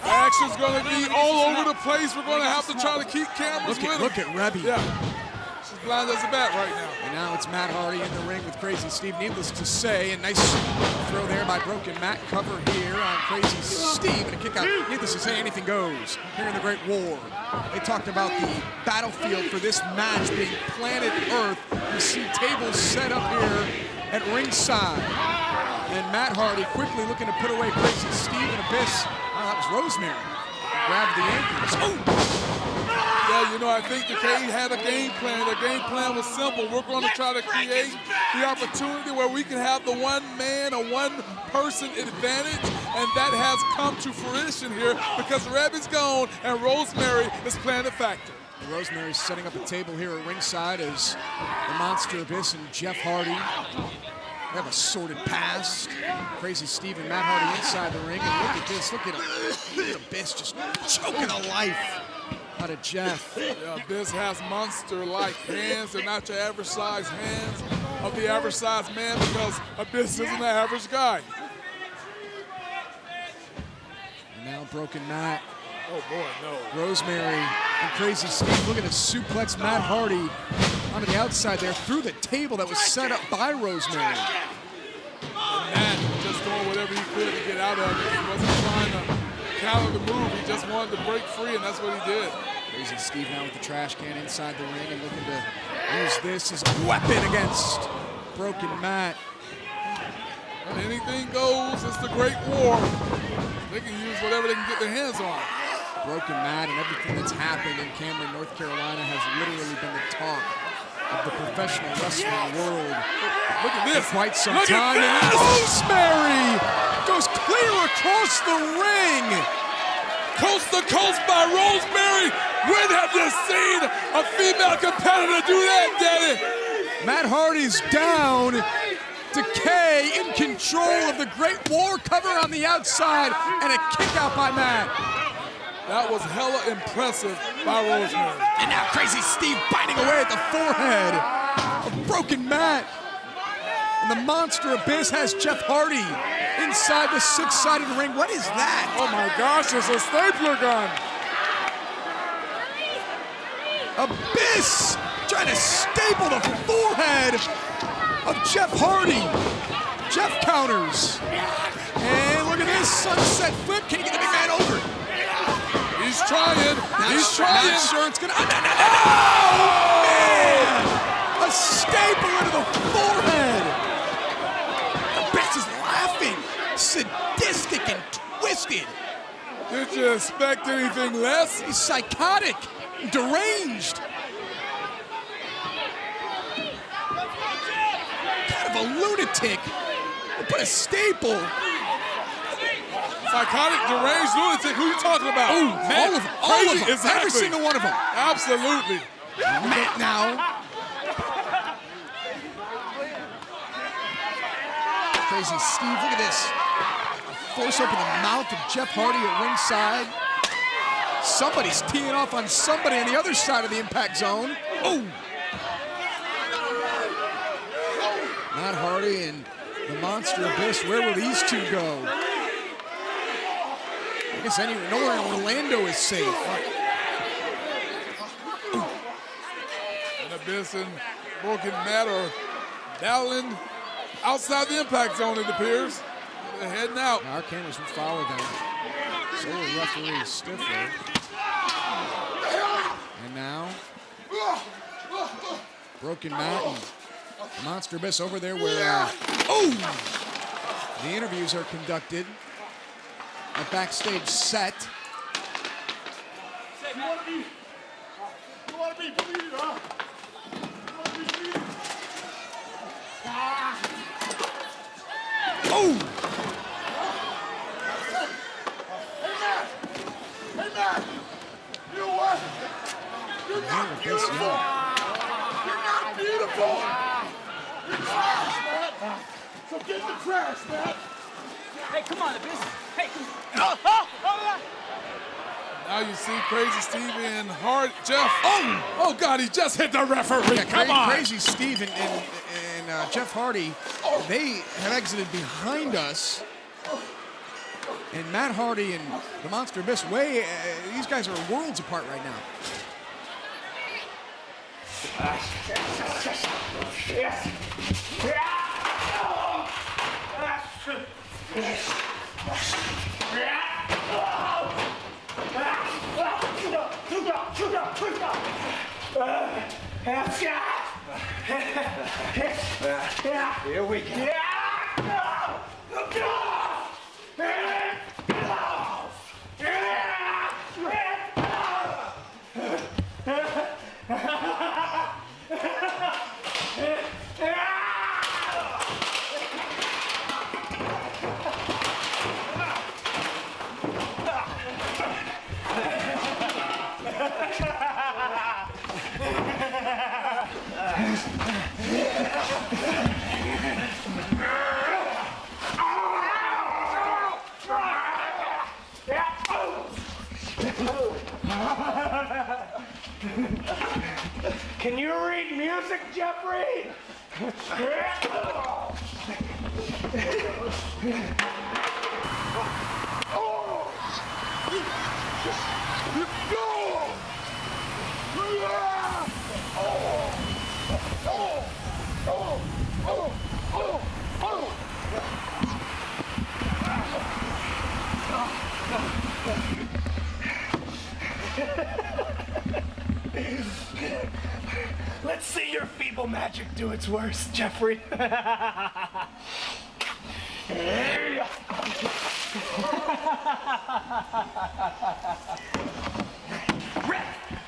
Action's going to be all over the place. We're going to have to try to keep cameras with him. Look at Rebby. Yeah, she's blind as a bat right now. And now it's Matt Hardy in the ring with Crazy Steve. Needless to say, a nice throw there by Broken Matt. Cover here on Crazy Steve and a kick out. Needless to say, anything goes here in the Great War. They talked about the battlefield for this match being planet Earth. You see tables set up here at ringside. And Matt Hardy quickly looking to put away Crazy Steve and Abyss. Oh, that was Rosemary. Grabbed the ankles. Oh! Yeah, you know, I think Decay had a game plan. The game plan was simple. We're going to try to create the opportunity where we can have the one man or one person advantage, and that has come to fruition here because Reb is gone and Rosemary is playing a factor. Rosemary's setting up a table here at ringside as the Monster Abyss and Jeff Hardy have a sordid past. Crazy Steve and Matt Hardy inside the ring, and look at this. Look at Abyss just choking the life out of Jeff. Yeah, Abyss has monster-like hands. They're not your average size hands of the average size man because Abyss isn't an average guy. And now Broken Matt. Oh boy, no. Rosemary and Crazy Steve looking to suplex Matt Hardy onto the outside there through the table that was set up by Rosemary. And Matt just doing whatever he could to get out of it. He wasn't trying to counter the move. He just wanted to break free, and that's what he did. Crazy Steve now with the trash can inside the ring and looking to use this as a weapon against Broken Matt. When anything goes, it's the Great War. They can use whatever they can get their hands on. Broken Matt and everything that's happened in Cameron, North Carolina has literally been the talk of the professional wrestling world. Look at this. For quite some Look time. at And this. Rosemary goes clear across the ring. Coast to coast by Rosemary. When have you seen a female competitor do that, Daddy? Matt Hardy's down. Decay in control of the Great War, cover on the outside, and a kick out by Matt. That was hella impressive by Rosemary. And now Crazy Steve biting away at the forehead of Broken Matt. And the Monster Abyss has Jeff Hardy inside the six-sided ring. What is that? Oh my gosh, it's a stapler gun. Abyss trying to staple the forehead of Jeff Hardy. Jeff counters. And look at this sunset flip. Can he get the big man over? He's trying. He's trying. Not sure it's gonna. Oh, man! A staple into the forehead. Abyss is laughing, sadistic and twisted. Did you expect anything less? He's psychotic, deranged. Kind of a lunatic. But a staple. Psychotic, deranged lunatic. Who are you talking about? Ooh, all of them. All of them. Exactly. Every single one of them. Absolutely. Matt now. Crazy Steve, look at this. Force open the mouth of Jeff Hardy at ringside. Somebody's teeing off on somebody on the other side of the impact zone. Oh! Matt Hardy and the Monster Abyss, where will these two go? I guess nowhere in Orlando is safe. And Abyss and Broken Matt are battling outside the impact zone, it appears. They're heading out. Our cameras will follow them. So will referee Stifler. And now, Broken Matt and Monster Abyss over there where the interviews are conducted. A backstage set. You want to be bleeding, huh? Oh! Hey, Matt! You know what? You're not beautiful! You're not beautiful! You're trash, Matt! So get in the trash, Matt! Hey, come on, Abyss. Hey. Now you see Crazy Steve and Jeff. Oh God, he just hit the referee. Yeah, Come on. Crazy Steve and Jeff Hardy, they have exited behind us. And Matt Hardy and the Monster Abyss, these guys are worlds apart right now. Here we go. Can you read music, Jeffrey? Let's see your feeble magic do its worst, Jeffrey. Rick,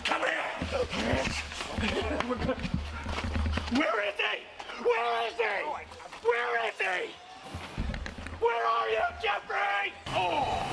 come here! Where is he? Where is he? Where is he? Where are you, Jeffrey? Oh!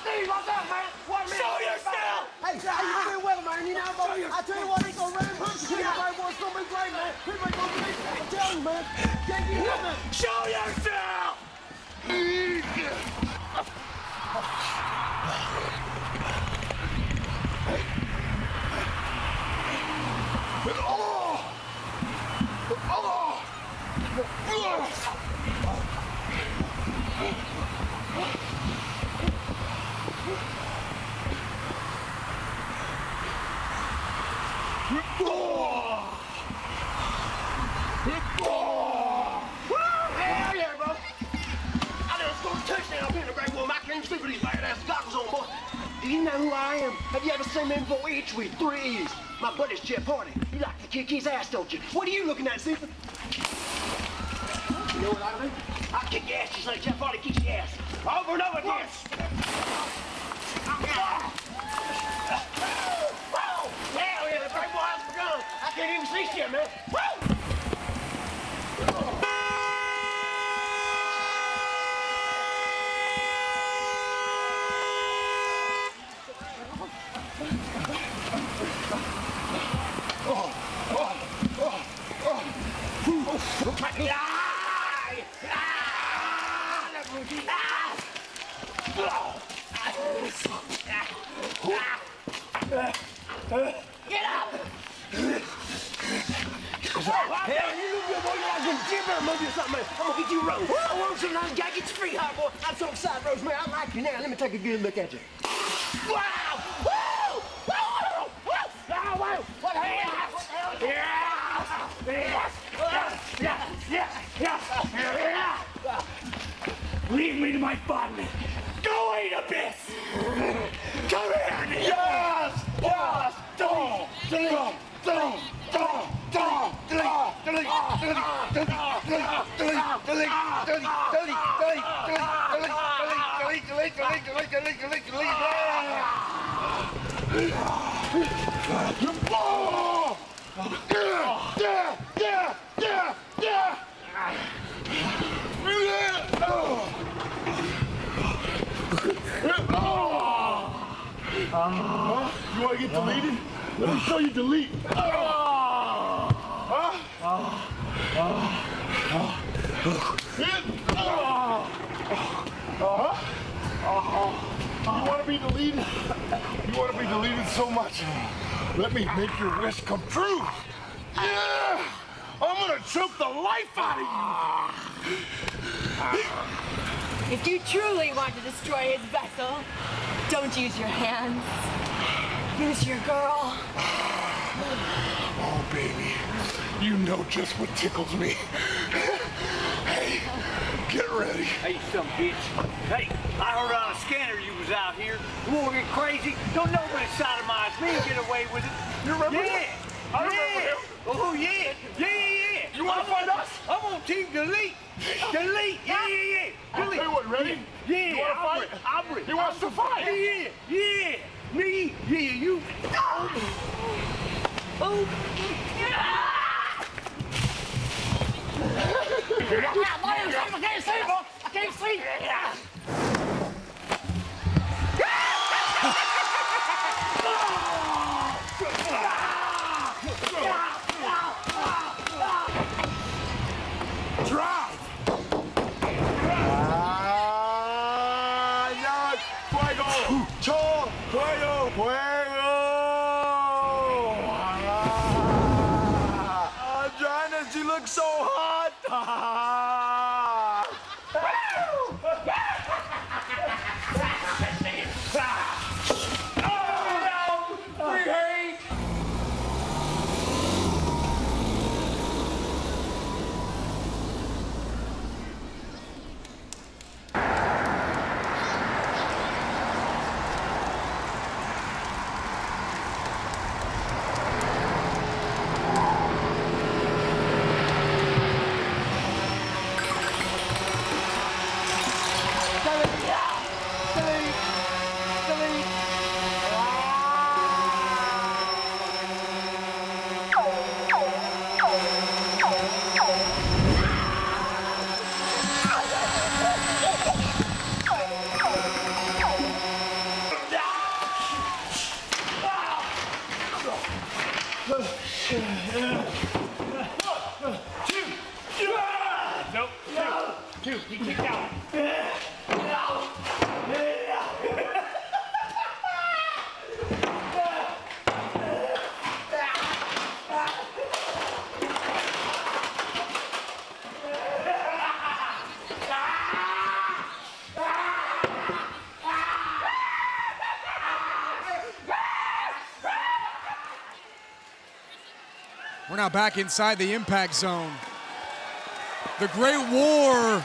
Steve, what's up, man? Show yourself! Hey, how you doing well, man? You know, I tell you what, he's gonna run and punch you. Everybody wants gonna be great, man. Everybody gonna be great. I'm telling you, man. Can't get it, man. Show yourself! Hell yeah, bro. I done scored a touchdown up here in the great world. I can't sleep with these badass goggles on, boy. Do you know who I am? Have you ever seen me before? Each with 3 E's. My buddy's Jeff Hardy. You like to kick his ass, don't you? What are you looking at, Stephen? You know what I mean? I kick your ass just like Jeff Hardy kicks your ass. Over and over again. Hell yeah, the great war has begun. I can't even see shit, man. Woo! Get up! Hell, you look good, boy. You like some gibber movie or something, man. I'm gonna get you rose. I want some nice guy. Get your feet hot, boy. I'm so excited, Rose, man. I like you now. Let me take a good look at you. Wow! Woo! Woo! Woo! Oh, wow! What the hell? Yes! Yes! Yes! Yes! Yes! Yes! Leave me to my fun. Go eat a bit. Come here. Yes! Yes! Don't! Don't! Don't! Don't! You want to get deleted? Let me show you delete. You want to be deleted? You want to be deleted so much. Let me make your wish come true. Yeah! I'm gonna choke the life out of you. If you truly want to destroy his vessel, don't use your hands. Use your girl. Oh, baby, you know just what tickles me. Hey, get ready. Hey, some bitch. Hey, I heard on a scanner you was out here. You won't get crazy. Don't nobody sodomize me and get away with it. You remember Yeah. him? I remember him. Oh, yeah. Yeah. You want to fight us? I'm on team delete. Delete. Yeah. I'll tell you what, ready? Yeah. You want to fight? Aubrey. He wants to fight. Yeah. Me. Yeah, you. Oh. I can't see. Drive. No, fuego. Cho. Fuego. Joanna, she looks so hot. Two. He kicked out. We're now back inside the impact zone. The Great War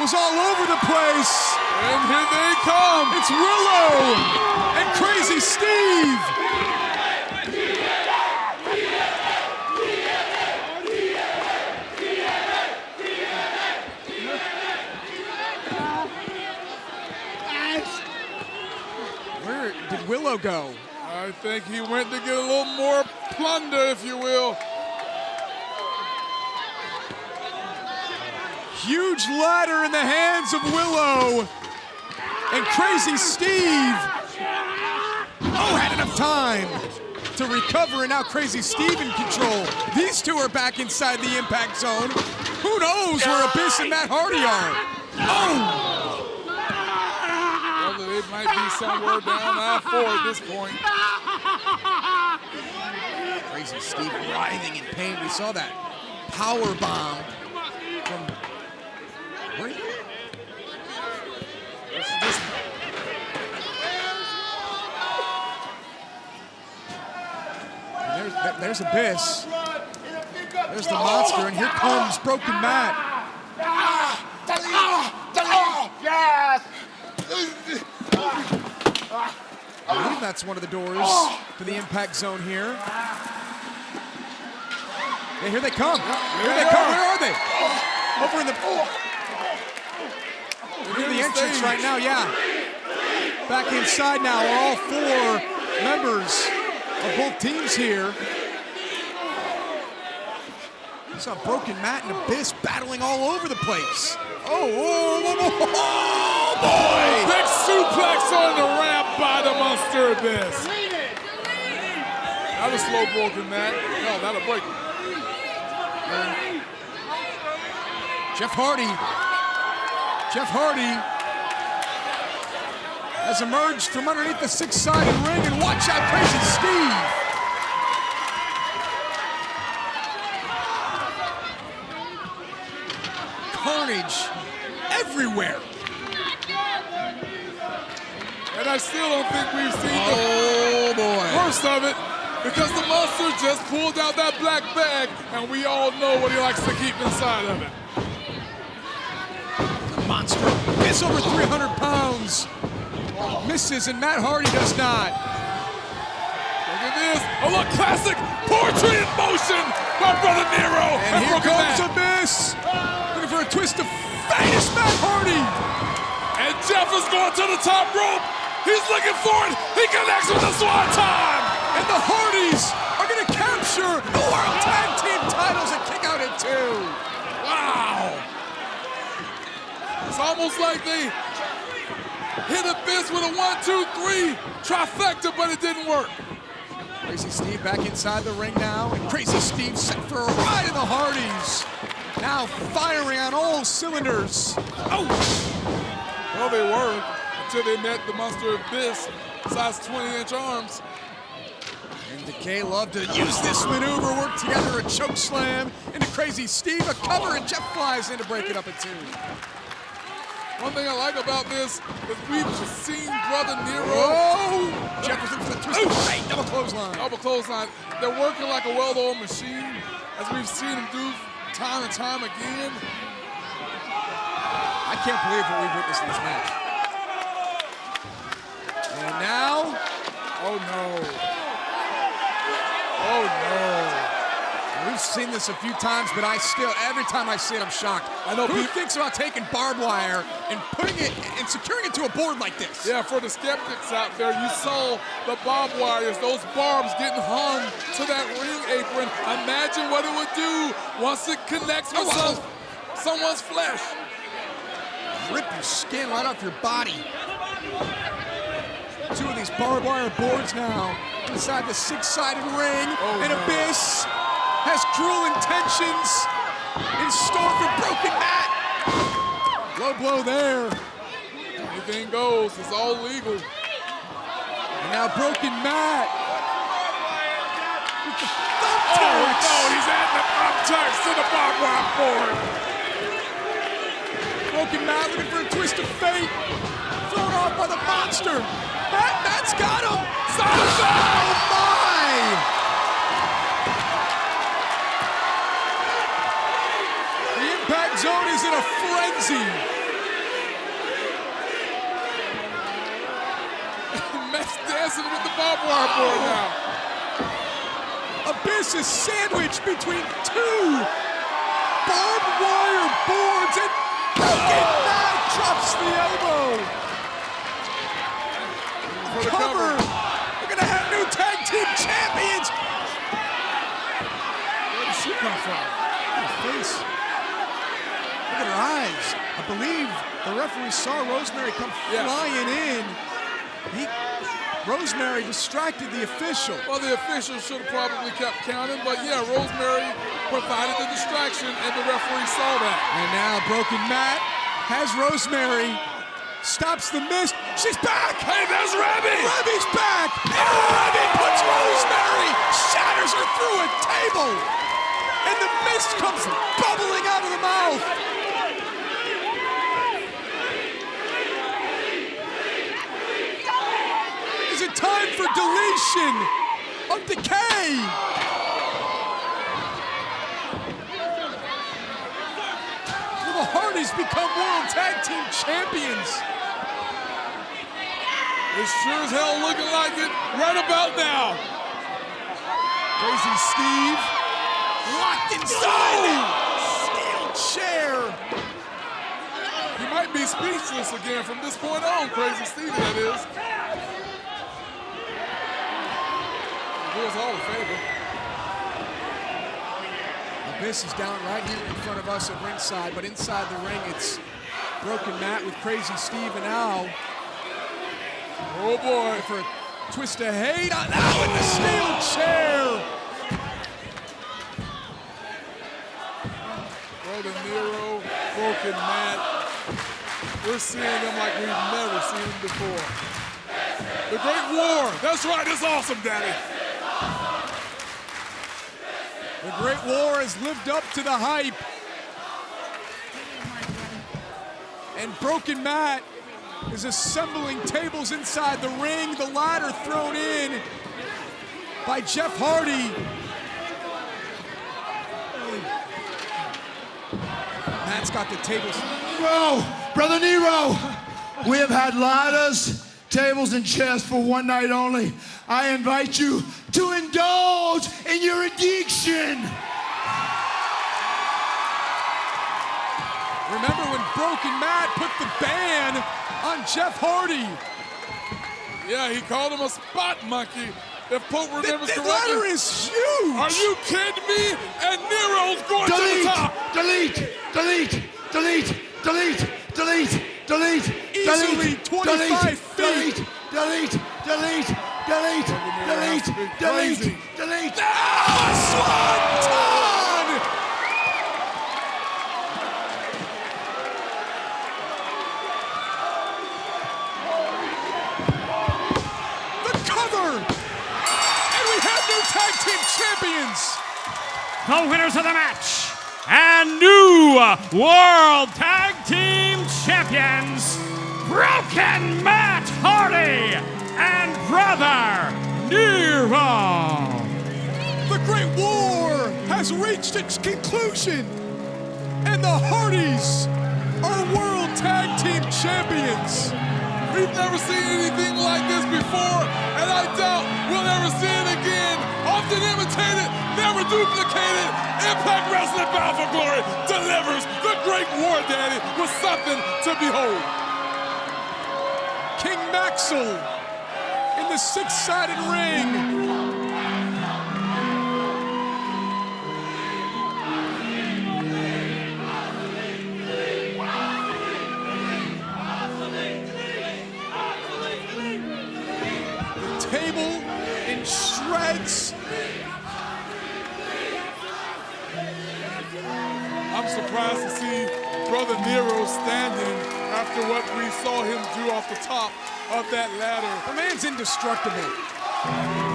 was all over the place. And here they come. It's Willow and Crazy Steve. Where did Willow go? I think he went to get a little more plunder, if you will. Huge ladder in the hands of Willow. And Crazy Steve, had enough time to recover, and now Crazy Steve in control. These two are back inside the impact zone. Who knows where Abyss and Matt Hardy are? Well, it might be somewhere down I-4 at this point. Crazy Steve writhing in pain. We saw that power bomb from there's Abyss. There's the monster, and here comes Broken Matt. Yes! I believe that's one of the doors to the impact zone here. Yeah, here they come. Here they come. Where are they? Over in the... They're near the entrance right now, yeah. Back inside now are all four members of both teams here. We saw Broken Matt and Abyss battling all over the place. Oh boy! Big suplex on the ramp by the Monster Abyss. That was slow Broken Matt. No, that'll break him. Jeff Hardy has emerged from underneath the six-sided ring, and watch out, Crazy Steve. Carnage everywhere. And I still don't think we've seen the worst of it, because the monster just pulled out that black bag, and we all know what he likes to keep inside of it. The monster is over 300 pounds. Misses, and Matt Hardy does not. Look at this. Oh, look, classic poetry in motion by Brother Nero. And here comes Abyss. Looking for a twist of fate is Matt Hardy. And Jeff is going to the top rope. He's looking for it. He connects with the Swanton. And the Hardys are going to capture the World Tag Team titles and kick out at 2. Wow. It's almost like they hit Abyss with a 1, 2, 3 trifecta, but it didn't work. Crazy Steve back inside the ring now, and Crazy Steve set for a ride in the Hardys. Now firing on all cylinders. Oh! Well, they were until they met the monster Abyss, size 20-inch arms. And Decay loved to use this maneuver, work together, a choke slam into Crazy Steve, a cover, and Jeff flies in to break it up at 2. One thing I like about this is we've seen Brother Nero. Oh! Jefferson for the twist of fate, double clothesline. Double clothesline. They're working like a well-oiled machine, as we've seen them do time and time again. I can't believe what we've witnessed in this match. And now, oh no. Oh no. We've seen this a few times, but every time I see it, I'm shocked. I know. Who thinks about taking barbed wire and putting it and securing it to a board like this? Yeah, for the skeptics out there, you saw the barbed wires, those barbs getting hung to that ring apron. Imagine what it would do once it connects with someone's flesh. Rip your skin right off your body. 2 of these barbed wire boards now inside the six-sided ring, and Abyss has cruel intentions in store for Broken Matt. Low blow there. Anything goes. It's all legal. And now Broken Matt. With the thumbtacks. Oh no, he's adding the thumbtacks to the barbed wire board. Broken Matt looking for a twist of fate. Thrown off by the monster. Matt's got him. Oh my! Impact Zone is in a frenzy. Matt's dancing with the barbed wire board now. Abyss is sandwiched between 2 barbed wire boards, and Broken Matt drops the elbow. For the cover. We're gonna have new tag team champions. Where did she come from? Her face. Look at her eyes. I believe the referee saw Rosemary come flying in. Rosemary distracted the official. Well, the official should have probably kept counting, but yeah, Rosemary provided the distraction, and the referee saw that. And now Broken Matt has Rosemary, stops the mist. She's back! Hey, there's Rebby! Rebby's back! And Rebby puts Rosemary, shatters her through a table! And the mist comes bubbling out of the mouth! Is it time for deletion of Decay? Will the Hardys become World Tag Team Champions? It's sure as hell looking like it right about now. Crazy Steve locked inside the steel chair. He might be speechless again from this point on, Crazy Steve, that is. Do us all a favor. Abyss is down right here in front of us at ringside, but inside the ring it's Broken Matt with Crazy Steve, and now oh boy, for a twist of hate on now in the steel chair. Brother Nero, Broken Matt. We're seeing them like we've never seen them before. The Great War. That's right. It's awesome, Daddy. The Great War has lived up to the hype. And Broken Matt is assembling tables inside the ring. The ladder thrown in by Jeff Hardy. Matt's got the tables. Nero, Brother Nero, we have had ladders, tables, and chairs for one night only. I invite you to indulge in your addiction. Remember when Broken Matt put the ban on Jeff Hardy? Yeah, he called him a spot monkey. If Pope remembers correctly. The ladder is huge! Are you kidding me? And Nero's going to the top! Delete! Easily 25 feet! Delete! Swanton! The cover! And we have new tag team champions! The winners of the match and new World Tag Team Champions, Broken Matt Hardy and Brother Nero. The Great War has reached its conclusion, and the Hardys are World Tag Team Champions. We've never seen anything like this before, and I doubt we'll ever see it again. Often imitated, never duplicated. Impact Wrestling Bound for Glory delivers the Great War, Daddy, with something to behold. King Maxwell in the six-sided ring. Table in shreds. I'm surprised to see Brother Nero standing after what we saw him do off the top of that ladder. The man's indestructible.